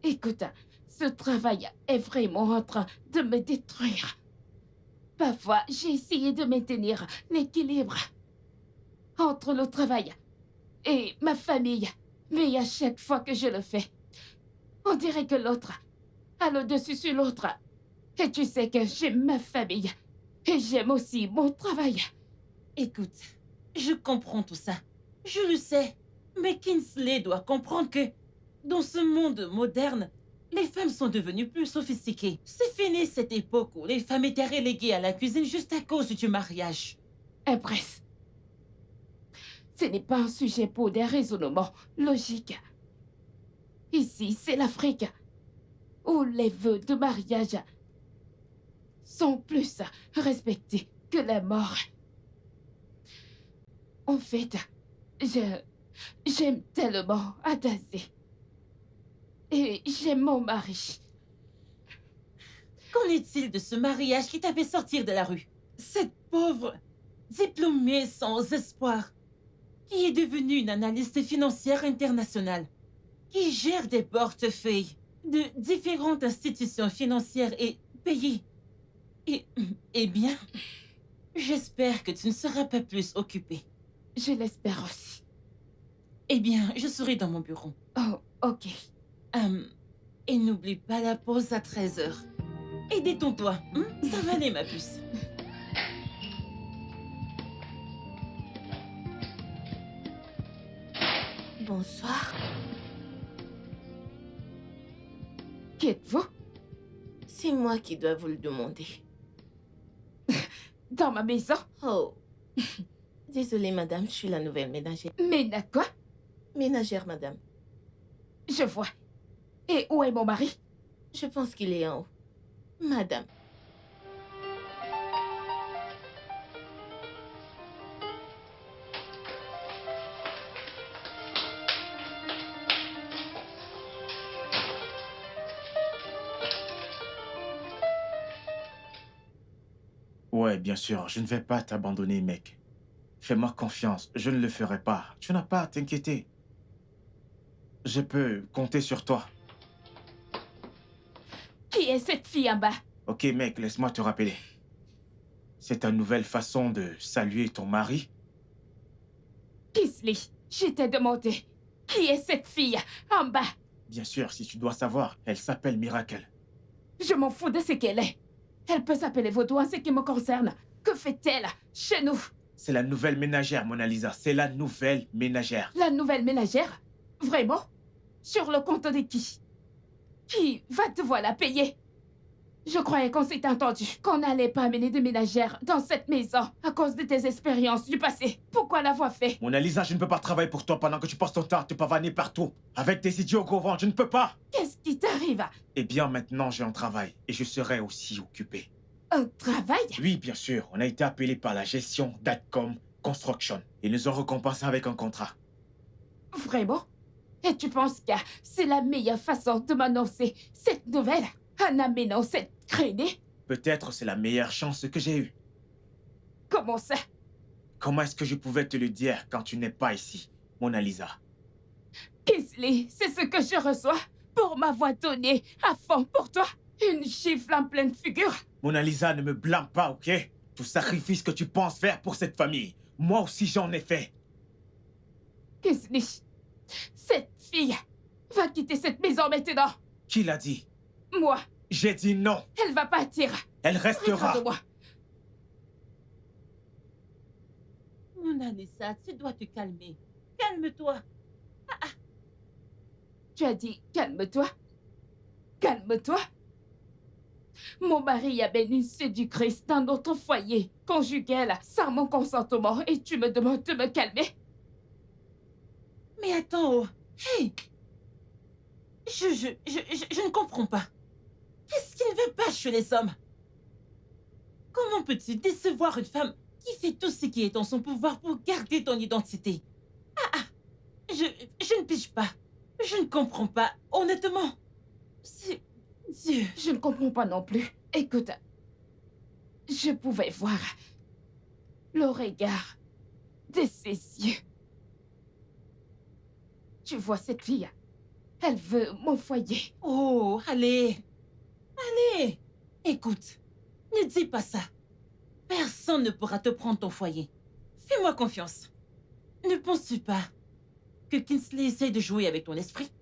Écoute, ce travail est vraiment en train de me détruire. Parfois, j'ai essayé de maintenir l'équilibre entre le travail et ma famille. Mais à chaque fois que je le fais, on dirait que l'autre a le dessus sur l'autre. Et tu sais que j'aime ma famille. Et j'aime aussi mon travail. Écoute, je comprends tout ça. Je le sais. Mais Kingsley doit comprendre que, dans ce monde moderne, les femmes sont devenues plus sophistiquées. C'est fini cette époque où les femmes étaient reléguées à la cuisine juste à cause du mariage. Impresse. Ce n'est pas un sujet pour des raisonnements logiques. Ici, c'est l'Afrique, où les vœux de mariage sont plus respectés que la mort. En fait, j'aime tellement Adazé. Et j'aime mon mari. Qu'en est-il de ce mariage qui t'a fait sortir de la rue? Cette pauvre, diplômée sans espoir, qui est devenue une analyste financière internationale, qui gère des portefeuilles de différentes institutions financières et pays. Eh bien, j'espère que tu ne seras pas plus occupée. Je l'espère aussi. Eh bien, je serai dans mon bureau. Oh, ok. Et n'oublie pas la pause à 13h. Et détends-toi, ça va aller, ma puce. Bonsoir. Qui êtes-vous? C'est moi qui dois vous le demander. Dans ma maison? Oh. Désolée, madame, je suis la nouvelle ménagère. Mais à quoi? Ménagère, madame. Je vois. Et où est mon mari? Je pense qu'il est en haut. Madame. Ouais, bien sûr, je ne vais pas t'abandonner, mec. Fais-moi confiance, je ne le ferai pas. Tu n'as pas à t'inquiéter. Je peux compter sur toi. Qui est cette fille en bas? Ok, mec, laisse-moi te rappeler. C'est ta nouvelle façon de saluer ton mari? Kisley, je t'ai demandé. Qui est cette fille en bas? Bien sûr, si tu dois savoir, elle s'appelle Miracle. Je m'en fous de ce qu'elle est. Elle peut s'appeler Vaudou en ce qui me concerne. Que fait-elle chez nous? C'est la nouvelle ménagère, Mona Lisa. C'est la nouvelle ménagère. La nouvelle ménagère? Vraiment? Sur le compte de qui? Qui va devoir la payer? Je croyais qu'on s'était entendu, qu'on n'allait pas amener de ménagère dans cette maison à cause de tes expériences du passé. Pourquoi l'avoir fait? Mona Lisa, je ne peux pas travailler pour toi pendant que tu passes ton temps à te pavaner partout. Avec tes idiots gros ventre, je ne peux pas. Qu'est-ce qui t'arrive? Eh bien, maintenant, j'ai un travail et je serai aussi occupé. Un travail? Oui, bien sûr, on a été appelé par la gestion d'Atcom Construction. Ils nous ont récompensé avec un contrat. Vraiment? Et tu penses que c'est la meilleure façon de m'annoncer cette nouvelle en amenant cette traînée? Peut-être c'est la meilleure chance que j'ai eue. Comment ça? Comment est-ce que je pouvais te le dire quand tu n'es pas ici, Mona Lisa? Kisley, c'est ce que je reçois pour m'avoir donné à fond pour toi. Une gifle en pleine figure. Mona Lisa, ne me blâme pas, ok? Tout sacrifice que tu penses faire pour cette famille, moi aussi j'en ai fait. Kisley, cette fille va quitter cette maison maintenant. Qui l'a dit? Moi, J'ai dit non. elle va partir. Elle restera. Regarde-moi. Mona Lisa, tu dois te calmer. Calme-toi. Tu as dit calme-toi. Calme-toi. Mon mari a béni du Christ dans notre foyer conjugal sans mon consentement et tu me demandes de me calmer? Mais attends, oh. Hey! Je ne comprends pas. Qu'est-ce qui ne va pas chez les hommes? Comment peux-tu décevoir une femme qui fait tout ce qui est en son pouvoir pour garder ton identité? Je ne pige pas. Je ne comprends pas, honnêtement. C'est... Dieu. Je ne comprends pas non plus. Écoute, je pouvais voir le regard de ses yeux. Tu vois cette fille? Elle veut mon foyer. Oh, allez. Allez. Écoute, ne dis pas ça. Personne ne pourra te prendre ton foyer. Fais-moi confiance. Ne penses-tu pas que Kingsley essaie de jouer avec ton esprit?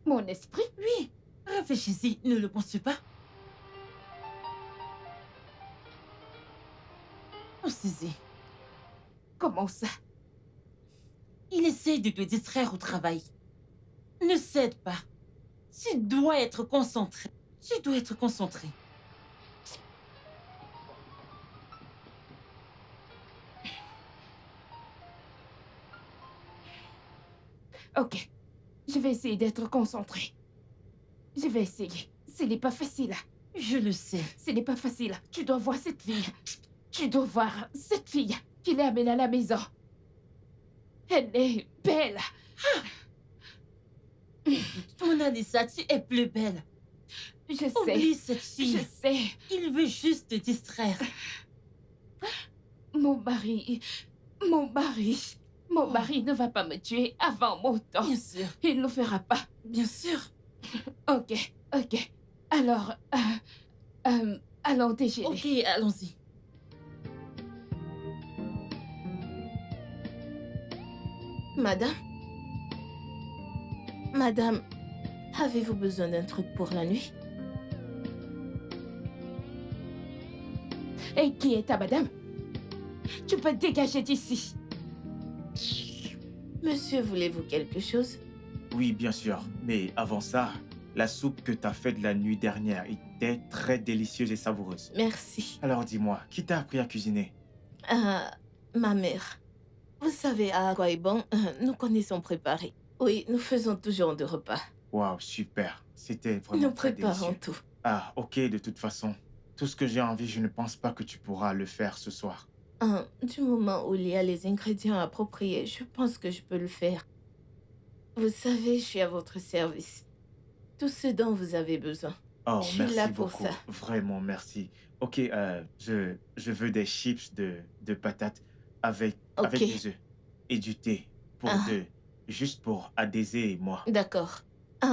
Mon esprit? Oui. Réfléchis-y, ne le penses-tu pas? Pensez-y. Comment ça? Il essaie de te distraire au travail. Ne cède pas. Tu dois être concentré. Tu dois être concentré. Ok. Je vais essayer d'être concentrée. Je vais essayer. Ce n'est pas facile. Je le sais. Ce n'est pas facile. Tu dois voir cette fille. Tu dois voir cette fille qu'il a amenée à la maison. Elle est belle. Mona Lisa, tu es plus belle. Je sais. Oublie cette Je fille. sais. Il veut juste te distraire. Mon mari. Mon mari. Mon mari ne va pas me tuer avant mon temps. Bien sûr. Il ne le fera pas. Bien sûr. Ok. Ok. Alors, allons déjeuner. Ok, allons-y. Madame? Madame, avez-vous besoin d'un truc pour la nuit? Et qui est ta madame? Tu peux dégager d'ici. Monsieur, voulez-vous quelque chose? Oui, bien sûr. Mais avant ça, la soupe que t'as faite la nuit dernière était très délicieuse et savoureuse. Merci. Alors dis-moi, qui t'a appris à cuisiner? Ma mère. Vous savez, à Aquaibon, nous connaissons préparer. Oui, nous faisons toujours de repas. Waouh, super. C'était vraiment Nous très préparons délicieux. tout. Ah, ok, de toute façon. Tout ce que j'ai envie, je ne pense pas que tu pourras le faire ce soir. Du moment où il y a les ingrédients appropriés, je pense que je peux le faire. Vous savez, je suis à votre service. Tout ce dont vous avez besoin. Oh, Je suis merci là pour beaucoup. ça. Vraiment, merci. Ok, je veux des chips de patates avec Ok. des œufs et du thé pour Ah. deux, juste pour Adésé et moi. D'accord.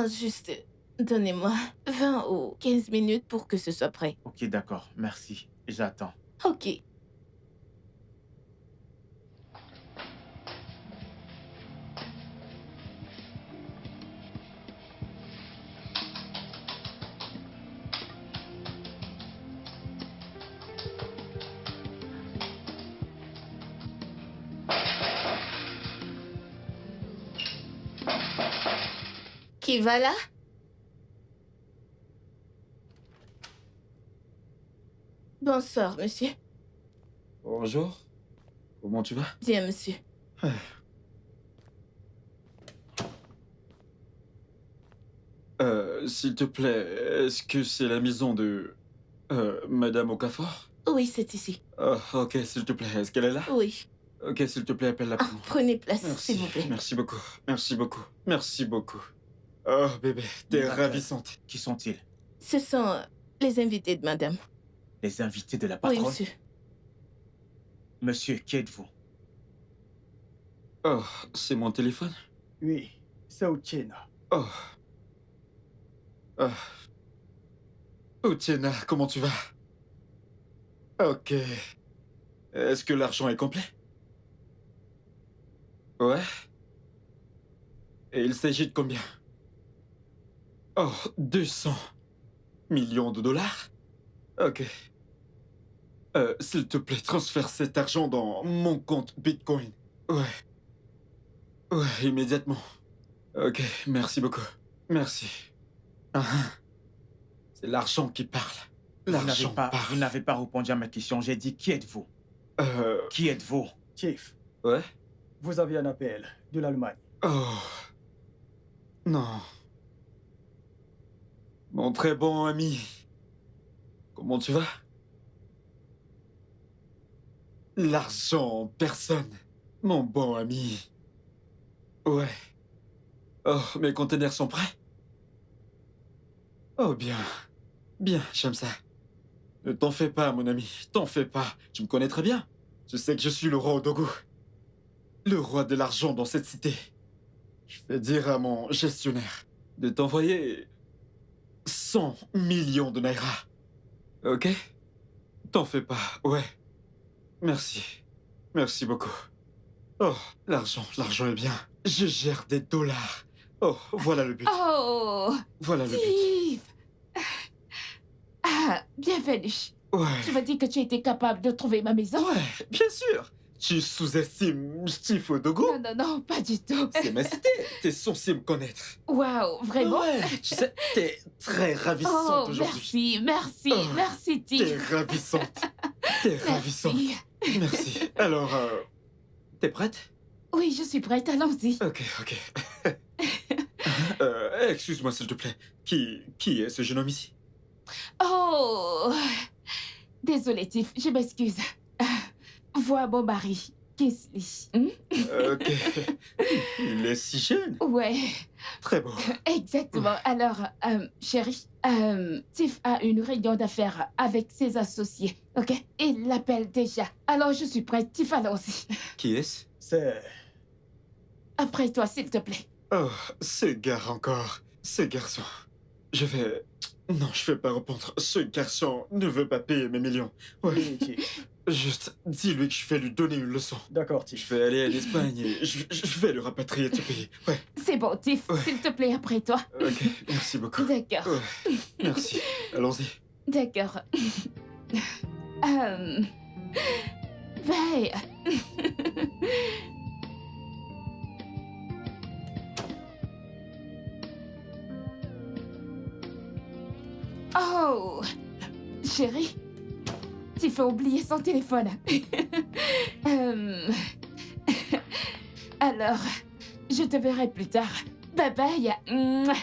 Juste, donnez-moi 20 ou 15 minutes pour que ce soit prêt. Ok, d'accord, merci. J'attends. Ok. Qui va là? Bonsoir, monsieur. Bonjour. Comment tu vas? Bien, monsieur. S'il te plaît, est-ce que c'est la maison de... Madame Okafor? Oui, c'est ici. Ok, s'il te plaît, est-ce qu'elle est là? Oui. Ok, s'il te plaît, appelle-la pour moi. Prenez place, Merci, s'il vous plaît. merci beaucoup, merci beaucoup, merci beaucoup. Oh, bébé, t'es D'accord. ravissante. Qui sont-ils? Ce sont les invités de madame. Les invités de la Oui, patronne? monsieur. Monsieur, qui êtes-vous? Oh, c'est mon téléphone? Oui, c'est Uchena. Oh. Ah. Oh, Tiena, comment tu vas? Ok. Est-ce que l'argent est complet? Ouais. Et il s'agit de combien? Oh, 200 millions de dollars? Ok. S'il te plaît, transfère cet argent dans mon compte Bitcoin. Ouais. Ouais, immédiatement. Ok, merci beaucoup. Merci. Ah, c'est l'argent qui parle. L'argent parle. Vous n'avez pas répondu à ma question. J'ai dit, qui êtes-vous? Qui êtes-vous? Chief, Ouais? vous avez un appel de l'Allemagne. Oh. Non. Mon très bon ami. Comment tu vas? L'argent en personne. Mon bon ami. Ouais. Oh, mes conteneurs sont prêts? Oh, bien. Bien, j'aime ça. Ne t'en fais pas, mon ami. T'en fais pas. Tu me connais très bien. Je sais que je suis le roi Odogu. Le roi de l'argent dans cette cité. Je vais dire à mon gestionnaire de t'envoyer 100 millions de naira. Ok? T'en fais pas, ouais. Merci. Merci beaucoup. Oh, l'argent est bien. Je gère des dollars. Oh, voilà le but. Oh, Voilà le but. Steve. Ah, bienvenue. Ouais. Tu m'as dit que tu étais capable de trouver ma maison? Ouais, bien sûr. Tu sous-estimes Steve Odogu? Non, non, non, pas du tout. C'est ma cité. T'es censé me connaître. Waouh, vraiment? Ouais, tu sais, t'es très ravissante Oh, aujourd'hui. merci, Oh, merci, T'es Steve. ravissante. T'es ravissante. Merci. Merci. Alors, t'es prête? Oui, je suis prête, allons-y. Ok, ok. Excuse-moi, s'il te plaît. Qui est ce jeune homme ici? Oh, désolé, Tiff, je m'excuse. Vois mon mari, Kingsley. Ok. Il est si jeune. Ouais, Très beau. exactement. Alors, chérie, Tiff a une réunion d'affaires avec ses associés, ok? Il l'appelle déjà. Alors, je suis prête, Tiff, allons-y. Qui est-ce? C'est... Après toi, s'il te plaît. Oh, ce gars encore. Ce garçon. Je vais... Non, je vais pas répondre. Ce garçon ne veut pas payer mes millions. Ouais. Oui, Chief. Juste, dis-lui que je vais lui donner une leçon. D'accord, Je Chief. vais aller en Espagne et je vais le rapatrier de ce pays. Ouais. C'est bon, Tiff, Ouais. s'il te plaît, après toi. Ok, merci beaucoup. D'accord, Ouais, merci. Allons-y. d'accord. Bye. Oh, chérie, tu fais oublier son téléphone. Euh, Alors, je te verrai plus tard. Bye bye. Mouah.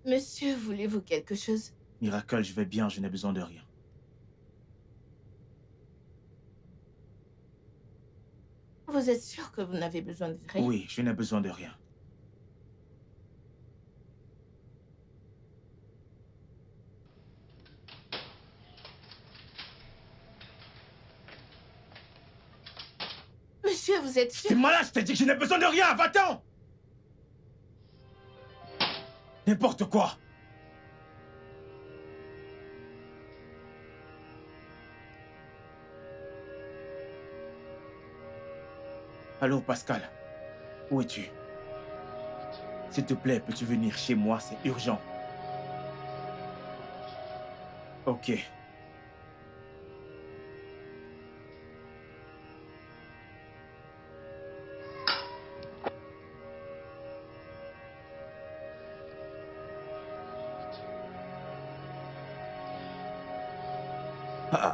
Monsieur, voulez-vous quelque chose? Miracle, je vais bien, je n'ai besoin de rien. Vous êtes sûr que vous n'avez besoin de rien? Oui, je n'ai besoin de rien. Monsieur, vous êtes sûr? T'es malade, je t'ai dit que je n'ai besoin de rien, va-t'en! N'importe quoi. Allô, Pascal. Où es-tu? S'il te plaît, peux-tu venir chez moi? C'est urgent. Ok.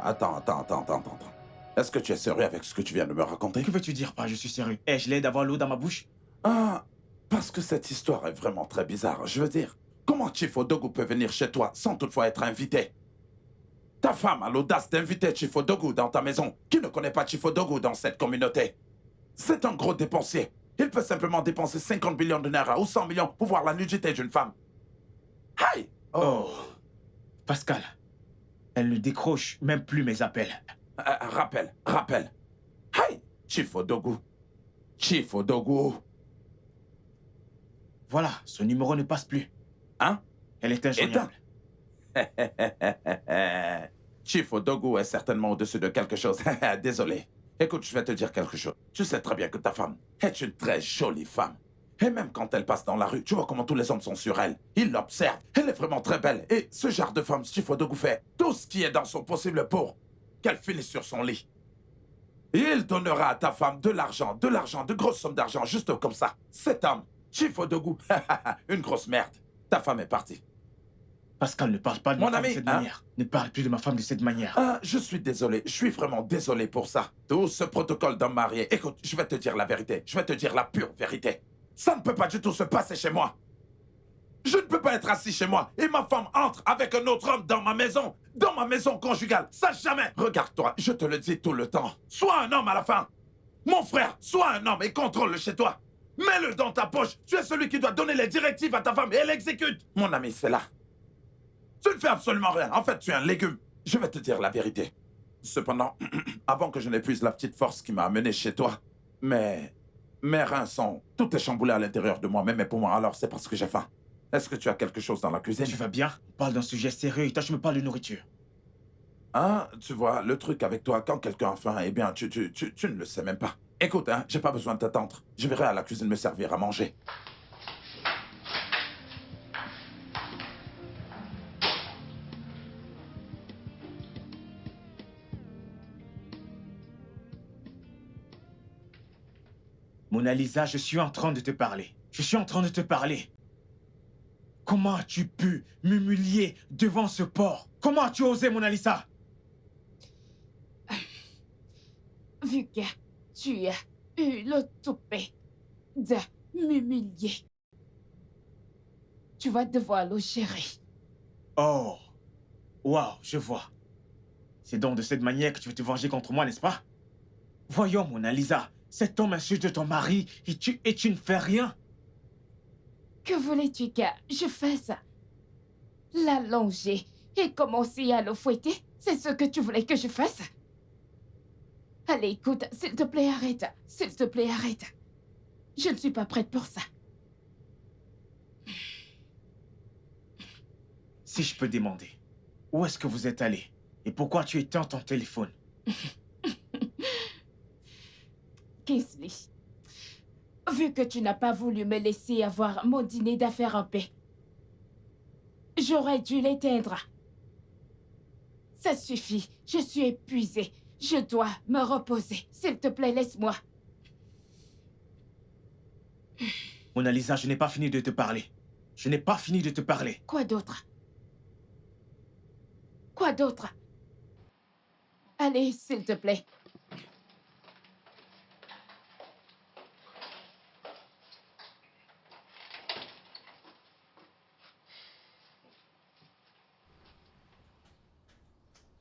Attends. Est-ce que tu es sérieux avec ce que tu viens de me raconter? Que veux-tu dire par je suis sérieux? Ai-je l'air d'avoir l'eau dans ma bouche? Ah, parce que cette histoire est vraiment très bizarre. Je veux dire, comment Chief Odogu peut venir chez toi sans toutefois être invité? Ta femme a l'audace d'inviter Chief Odogu dans ta maison. Qui ne connaît pas Chief Odogu dans cette communauté? C'est un gros dépensier. Il peut simplement dépenser 50 millions de naira ou 100 millions pour voir la nudité d'une femme. Aïe! Oh. Pascal. Elle ne décroche même plus mes appels. Rappel. Aïe! Chief Odogu. Voilà, son numéro ne passe plus. Hein? Elle est injoignable. Chief Odogu est certainement au-dessus de quelque chose. Désolé. Écoute, je vais te dire quelque chose. Tu sais très bien que ta femme est une très jolie femme. Et même quand elle passe dans la rue, tu vois comment tous les hommes sont sur elle. Ils l'observent. Elle est vraiment très belle. Et ce genre de femme, Chief Odogu fait tout ce qui est dans son possible pour qu'elle finisse sur son lit. Et il donnera à ta femme de l'argent, de grosses sommes d'argent, juste comme ça. Cet homme, Chief Odogu, une grosse merde. Ta femme est partie. Pascal, ne parle pas de Mon ma femme ami, de cette hein? manière. Ne parle plus de ma femme de cette manière. Ah, je suis désolé. Je suis vraiment désolé pour ça. Tout ce protocole d'homme marié. Écoute, je vais te dire la vérité. Je vais te dire la pure vérité. Ça ne peut pas du tout se passer chez moi. Je ne peux pas être assis chez moi et ma femme entre avec un autre homme dans ma maison conjugale. Ça jamais. Regarde-toi, je te le dis tout le temps. Sois un homme à la fin. Mon frère, sois un homme et contrôle-le chez toi. Mets-le dans ta poche. Tu es celui qui doit donner les directives à ta femme et elle exécute. Mon ami, c'est là. Tu ne fais absolument rien. En fait, tu es un légume. Je vais te dire la vérité. Cependant, avant que je n'épuise la petite force qui m'a amené chez toi, mes reins sont... Tout est chamboulé à l'intérieur de moi-même et pour moi, alors c'est parce que j'ai faim. Est-ce que tu as quelque chose dans la cuisine? Tu vas bien? On parle d'un sujet sérieux et toi, tu me parles de nourriture. Ah, tu vois, le truc avec toi, quand quelqu'un a faim, eh bien, tu ne le sais même pas. Écoute, hein, j'ai pas besoin de t'attendre. Je verrai à la cuisine me servir à manger. Mona Lisa, je suis en train de te parler. Comment as-tu pu m'humilier devant ce porc? Comment as-tu osé, Mona Lisa? Vu que tu as eu le toupet de m'humilier, tu vas devoir le gérer. Oh, waouh, je vois. C'est donc de cette manière que tu veux te venger contre moi, n'est-ce pas? Voyons, Mona Lisa, cet homme insulte ton mari et tu ne fais rien. Que voulais-tu que je fasse? L'allonger et commencer à le fouetter? C'est ce que tu voulais que je fasse? Allez, écoute, s'il te plaît, arrête. S'il te plaît, arrête. Je ne suis pas prête pour ça. Si je peux demander, où est-ce que vous êtes allé? Et pourquoi tu éteins ton téléphone? Kingsley, vu que tu n'as pas voulu me laisser avoir mon dîner d'affaires en paix, j'aurais dû l'éteindre. Ça suffit, je suis épuisée. Je dois me reposer. S'il te plaît, laisse-moi. Mona Lisa, je n'ai pas fini de te parler. Quoi d'autre? Quoi d'autre? Allez, s'il te plaît.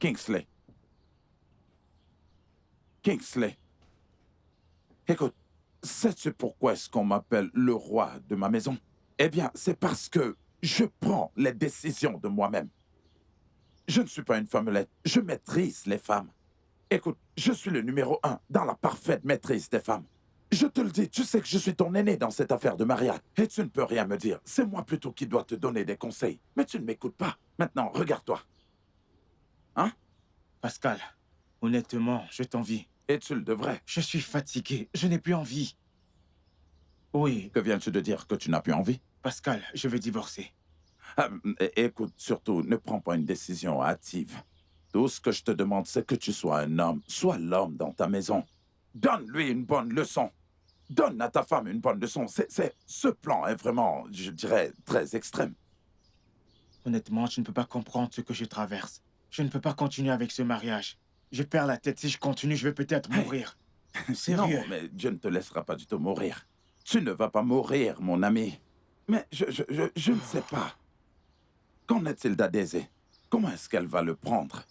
Kingsley. Kingsley. Écoute, sais-tu pourquoi est-ce qu'on m'appelle le roi de ma maison? Eh bien, c'est parce que je prends les décisions de moi-même. Je ne suis pas une femmelette, je maîtrise les femmes. Écoute, je suis le numéro 1 dans la parfaite maîtrise des femmes. Je te le dis, tu sais que je suis ton aîné dans cette affaire de mariage. Et tu ne peux rien me dire. C'est moi plutôt qui dois te donner des conseils. Mais tu ne m'écoutes pas. Maintenant, regarde-toi. Hein? Pascal, honnêtement, je t'envie. Et tu le devrais. Je suis fatigué, je n'ai plus envie. Oui, Que viens-tu de dire que tu n'as plus envie? Pascal, je vais divorcer. Écoute, surtout, ne prends pas une décision hâtive. Tout ce que je te demande, c'est que tu sois un homme. Sois l'homme dans ta maison. Donne-lui une bonne leçon. Donne à ta femme une bonne leçon. Ce plan est vraiment, je dirais, très extrême. Honnêtement, tu ne peux pas comprendre ce que je traverse. Je ne peux pas continuer avec ce mariage. Je perds la tête. Si je continue, je vais peut-être mourir. Sérieux. Non, mais Dieu ne te laissera pas du tout mourir. Tu ne vas pas mourir, mon ami. Mais je ne sais pas. Qu'en est-il d'Adésée? Comment est-ce qu'elle va le prendre?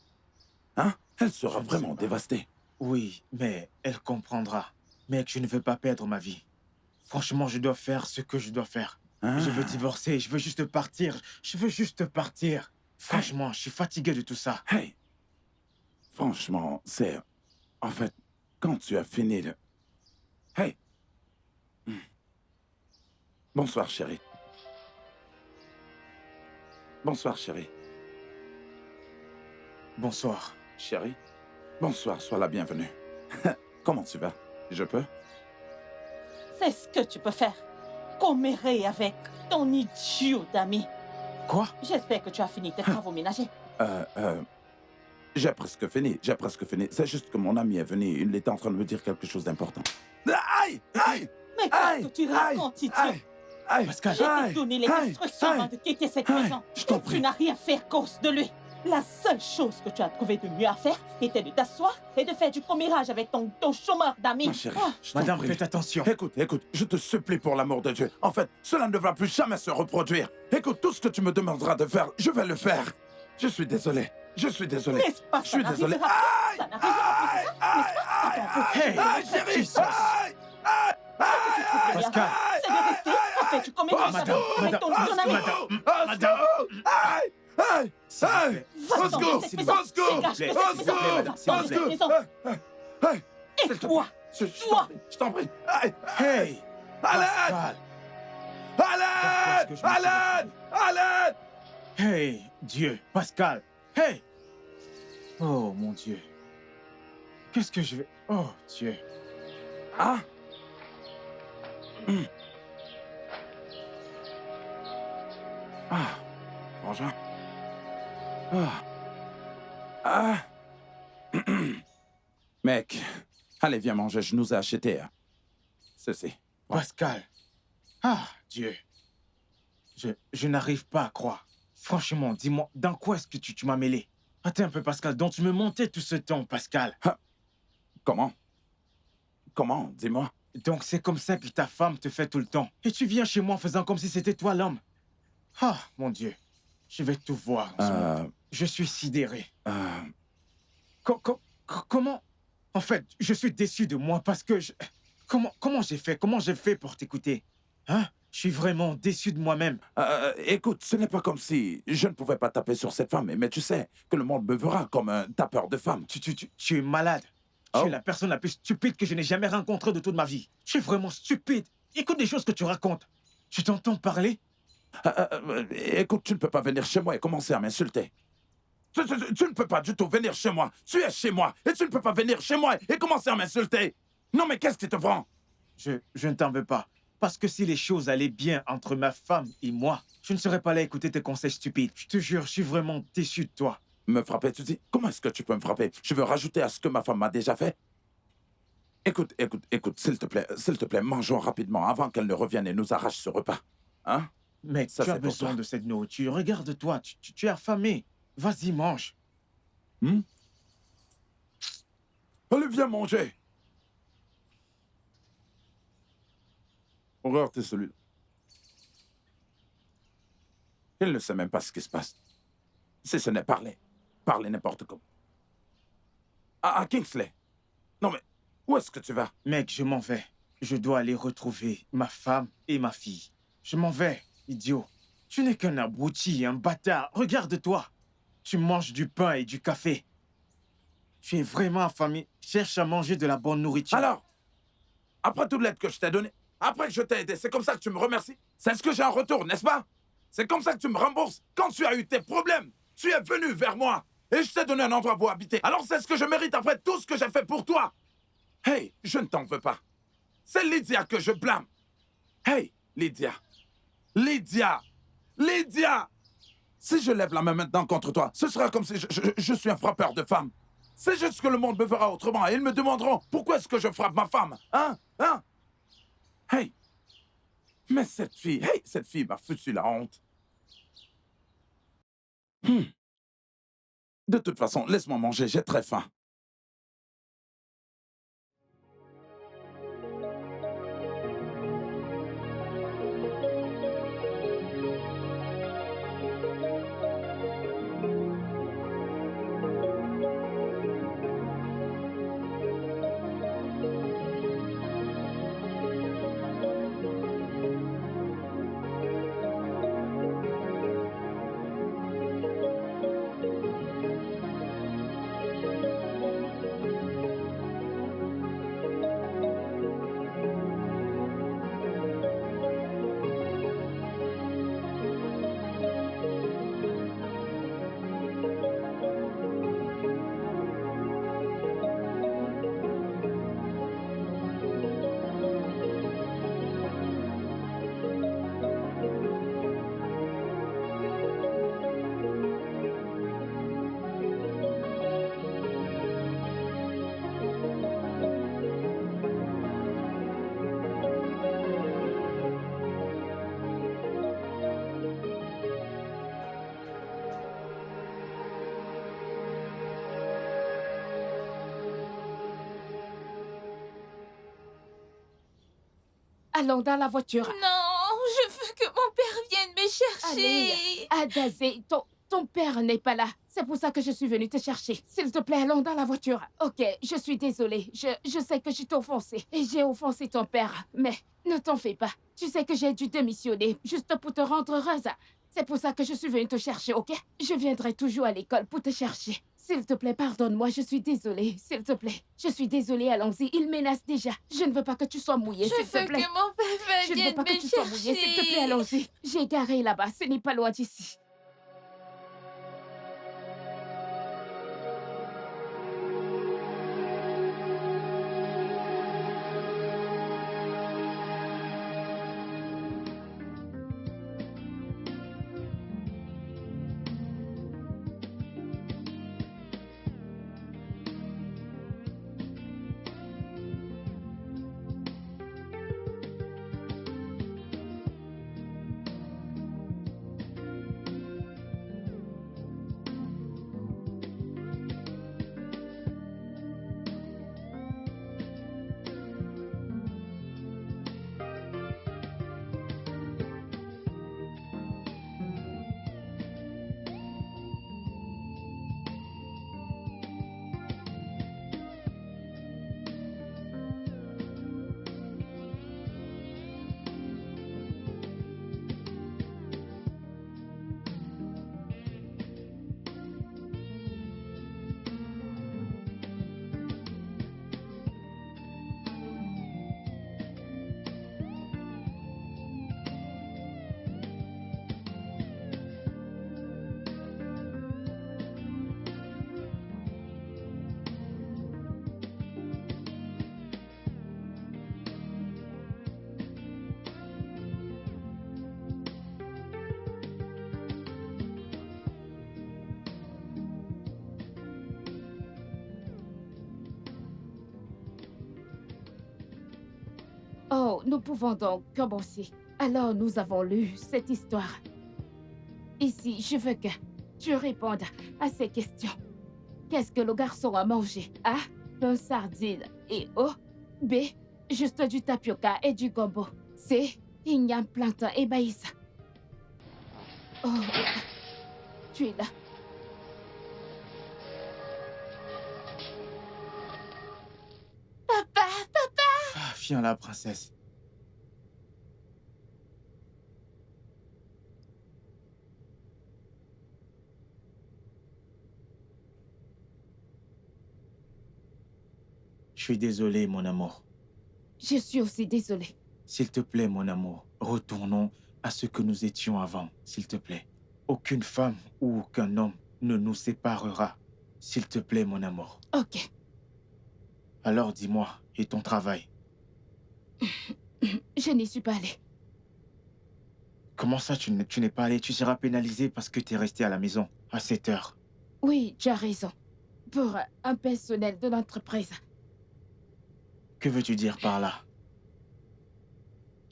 Hein? Elle sera vraiment dévastée. Oui, mais elle comprendra. Mec, je ne veux pas perdre ma vie. Franchement, je dois faire ce que je dois faire. Ah. Je veux divorcer, je veux juste partir. Je veux juste partir. Franchement, je suis fatigué de tout ça. Hey! Franchement, c'est... En fait, quand tu as fini de... Hey! Bonsoir, chérie. Bonsoir, chérie. Bonsoir. Chérie? Bonsoir, sois la bienvenue. Comment tu vas? Je peux? C'est ce que tu peux faire. Commérer avec ton idiot d'ami. Quoi? J'espère que tu as fini tes travaux ménagers. J'ai presque fini, C'est juste que mon ami est venu, il était en train de me dire quelque chose d'important. Aïe! Aïe! Mais qu'est-ce que tu racontes, idiot? Aïe! Pascal. J'ai t'ai donné les instructions avant de quitter cette maison. Je t'en Et prie. tu n'as rien fait à cause de lui. La seule chose que tu as trouvé de mieux à faire était de t'asseoir et de faire du commérage avec ton chômeur d'amis. Ma chérie, Ah, je t'en Madame, prie. faites attention. Écoute, je te supplie pour l'amour de Dieu. En fait, cela ne va plus jamais se reproduire. Écoute, tout ce que tu me demanderas de faire, je vais le faire. Je suis désolé. n'est-ce pas? Je suis désolé. Ça n'arrivera plus, c'est ça? N'est-ce pas? Attends, Hey, Aïe, chérie! Jesus. Aïe! Pascal. c'est de rester en fait du commérage Madame, avec ton madame, ami. madame. Aïe! Aïe! S'il vous Aïe! plaît. Va Au dans secours! cette maison. Au secours! Dégage de S'il cette vous maison. plaît, madame, s'il Va vous de plaît. cette maison. Aïe! Et S'il te toi, plaît. Je t'en prie. Aïe! Hey, À l'aide! Pascal. À l'aide! Qu'est-ce que je me suis À l'aide! À l'aide! Hey, Dieu, Pascal. Hey. Oh, mon Dieu. Qu'est-ce que je vais... Oh, Dieu. Ah! Ah! Frangin. Ah! Ah! Mec, allez, viens manger, je nous ai acheté. Ceci. Pascal. Ah, Dieu. Je n'arrive pas à croire. Franchement, dis-moi, dans quoi est-ce que tu m'as mêlé? Attends un peu, Pascal. Donc, tu me mentais tout ce temps, Pascal. Comment? Comment? Dis-moi. Donc, c'est comme ça que ta femme te fait tout le temps. Et tu viens chez moi en faisant comme si c'était toi l'homme. Ah, mon Dieu. Je vais tout voir. en ce moment. Je suis sidéré. Comment... En fait, je suis déçu de moi parce que je... Comment j'ai fait pour t'écouter? Hein? Je suis vraiment déçu de moi-même. Écoute, ce n'est pas comme si je ne pouvais pas taper sur cette femme, mais tu sais que le monde me verra comme un tapeur de femmes. Tu es malade. Tu Oh. es la personne la plus stupide que je n'ai jamais rencontrée de toute ma vie. Tu es vraiment stupide. Écoute des choses que tu racontes. Tu t'entends parler? Écoute, tu ne peux pas venir chez moi et commencer à m'insulter. Tu ne peux pas du tout venir chez moi. Tu es chez moi et tu ne peux pas venir chez moi et commencer à m'insulter. Non, mais qu'est-ce qui te prend? Je ne t'en veux pas. Parce que si les choses allaient bien entre ma femme et moi, je ne serais pas là à écouter tes conseils stupides. Je te jure, je suis vraiment déçu de toi. Me frapper, tu dis, comment est-ce que tu peux me frapper? Je veux rajouter à ce que ma femme m'a déjà fait. Écoute, s'il te plaît, mangeons rapidement avant qu'elle ne revienne et nous arrache ce repas. Hein? Mec, Ça, tu as c'est pour besoin toi. de cette nourriture. Regarde-toi, tu es affamé. Vas-y, mange. Allez, viens manger. Regarde, t'es celui-là. Il ne sait même pas ce qui se passe. Si ce n'est parler. Parler n'importe comment. Ah, Kingsley. Non mais, où est-ce que tu vas? Mec, je m'en vais. Je dois aller retrouver ma femme et ma fille. Je m'en vais, idiot. Tu n'es qu'un abruti, un bâtard. Regarde-toi. Tu manges du pain et du café. Tu es vraiment affamé. Cherche à manger de la bonne nourriture. Alors, après toute l'aide que je t'ai donnée, après que je t'ai aidé, c'est comme ça que tu me remercies? C'est ce que j'ai en retour, n'est-ce pas? C'est comme ça que tu me rembourses? Quand tu as eu tes problèmes, tu es venu vers moi et je t'ai donné un endroit pour habiter. Alors c'est ce que je mérite après tout ce que j'ai fait pour toi. Hey, je ne t'en veux pas. C'est Lydia que je blâme. Hey, Lydia. Lydia. Lydia. Si je lève la main maintenant contre toi, ce sera comme si je suis un frappeur de femmes. C'est juste que le monde me verra autrement et ils me demanderont pourquoi est-ce que je frappe ma femme. Hein? Hein? Hey. Mais cette fille m'a foutu la honte. De toute façon, laisse-moi manger, j'ai très faim. Allons dans la voiture. Non, je veux que mon père vienne me chercher. Allez, Adazé, ton père n'est pas là. C'est pour ça que je suis venue te chercher. S'il te plaît, allons dans la voiture. Ok, je suis désolée. Je sais que je t'ai offensé. Et j'ai offensé ton père. Mais ne t'en fais pas. Tu sais que j'ai dû démissionner juste pour te rendre heureuse. C'est pour ça que je suis venue te chercher, ok? Je viendrai toujours à l'école pour te chercher. S'il te plaît, pardonne-moi, je suis désolée. S'il te plaît, je suis désolée, allons-y. Il menace déjà. Je ne veux pas que tu sois mouillée, s'il te plaît. Je veux que mon père Je ne veux vienne pas que me tu sois mouillée, s'il te plaît, chercher. allons-y. J'ai garé là-bas, ce n'est pas loin d'ici. Oh, nous pouvons donc commencer. Alors, nous avons lu cette histoire. Ici, je veux que tu répondes à ces questions. Qu'est-ce que le garçon a mangé? A. Pain, sardine et O. B. Juste du tapioca et du gombo. C. Igname, plantain et maïs. Oh, tu es là. Viens là, princesse. Je suis désolé, mon amour. Je suis aussi désolée. S'il te plaît, mon amour, retournons à ce que nous étions avant, s'il te plaît. Aucune femme ou aucun homme ne nous séparera. S'il te plaît, mon amour. Ok. Alors dis-moi, et ton travail? Je n'y suis pas allée. Comment ça, tu n'es pas allé? Tu seras pénalisé parce que tu es resté à la maison à 7 heures. Oui, tu as raison. Pour un personnel de l'entreprise. Que veux-tu dire par là?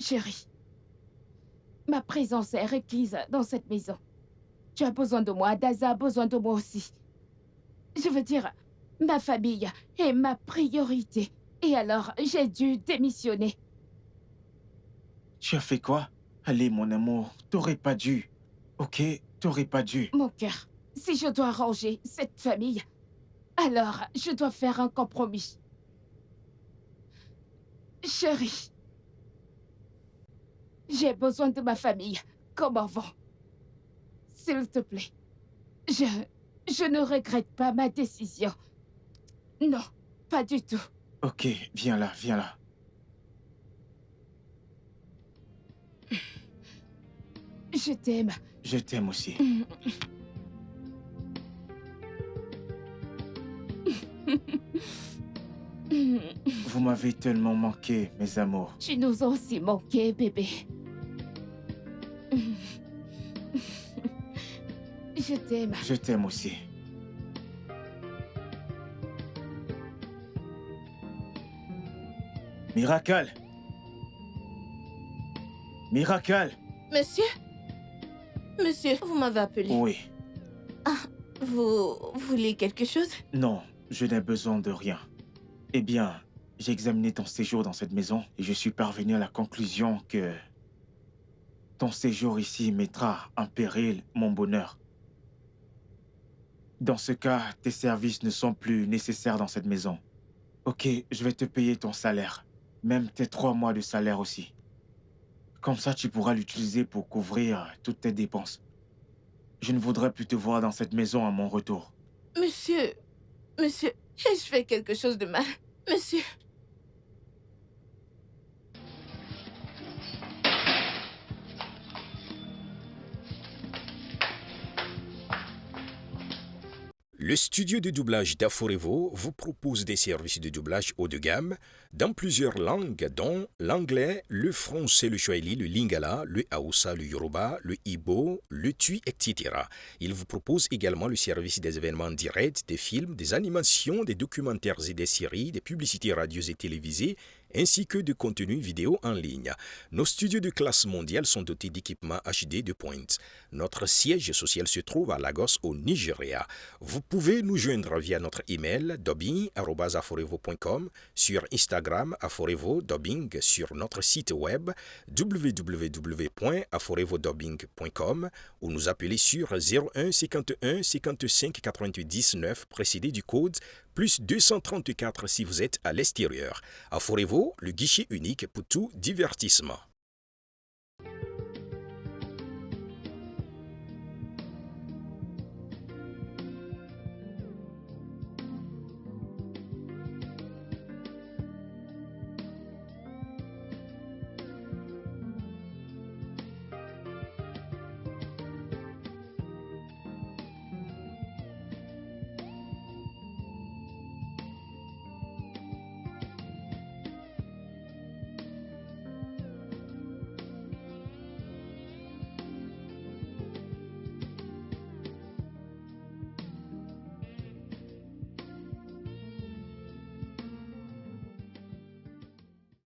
Chérie, ma présence est requise dans cette maison. Tu as besoin de moi, Daza a besoin de moi aussi. Je veux dire, ma famille est ma priorité. Et alors, j'ai dû démissionner. Tu as fait quoi? Allez, mon amour, t'aurais pas dû. Ok, t'aurais pas dû. Mon cœur, si je dois ranger cette famille, alors je dois faire un compromis. Chérie, j'ai besoin de ma famille, comme avant. S'il te plaît, je ne regrette pas ma décision. Non, pas du tout. Ok, viens là, viens là. Je t'aime. Je t'aime aussi. Vous m'avez tellement manqué, mes amours. Tu nous as aussi manqué, bébé. Je t'aime. Je t'aime aussi. Miracle! Miracle! Monsieur? Monsieur, vous m'avez appelé. Oui. Vous voulez quelque chose? Non, je n'ai besoin de rien. Eh bien, j'ai examiné ton séjour dans cette maison et je suis parvenu à la conclusion que ton séjour ici mettra en péril mon bonheur. Dans ce cas, tes services ne sont plus nécessaires dans cette maison. Ok, je vais te payer ton salaire. Même tes 3 mois de salaire aussi. Comme ça, tu pourras l'utiliser pour couvrir toutes tes dépenses. Je ne voudrais plus te voir dans cette maison à mon retour. Monsieur, ai-je fait quelque chose de mal? Monsieur. Le studio de doublage d'Aforevo vous propose des services de doublage haut de gamme dans plusieurs langues, dont l'anglais, le français, le swahili, le lingala, le hausa, le yoruba, le ibo, le tui, etc. Il vous propose également le service des événements directs, des films, des animations, des documentaires et des séries, des publicités radios et télévisées, ainsi que de contenus vidéo en ligne. Nos studios de classe mondiale sont dotés d'équipements HD de pointe. Notre siège social se trouve à Lagos, au Nigeria. Vous pouvez nous joindre via notre email dubbing@aforevo.com, sur Instagram Aforevo Dubbing, sur notre site web www.aforevodubbing.com ou nous appeler sur 01 51 55 88 19 précédé du code plus 234 si vous êtes à l'extérieur. Aforevo, le guichet unique pour tout divertissement.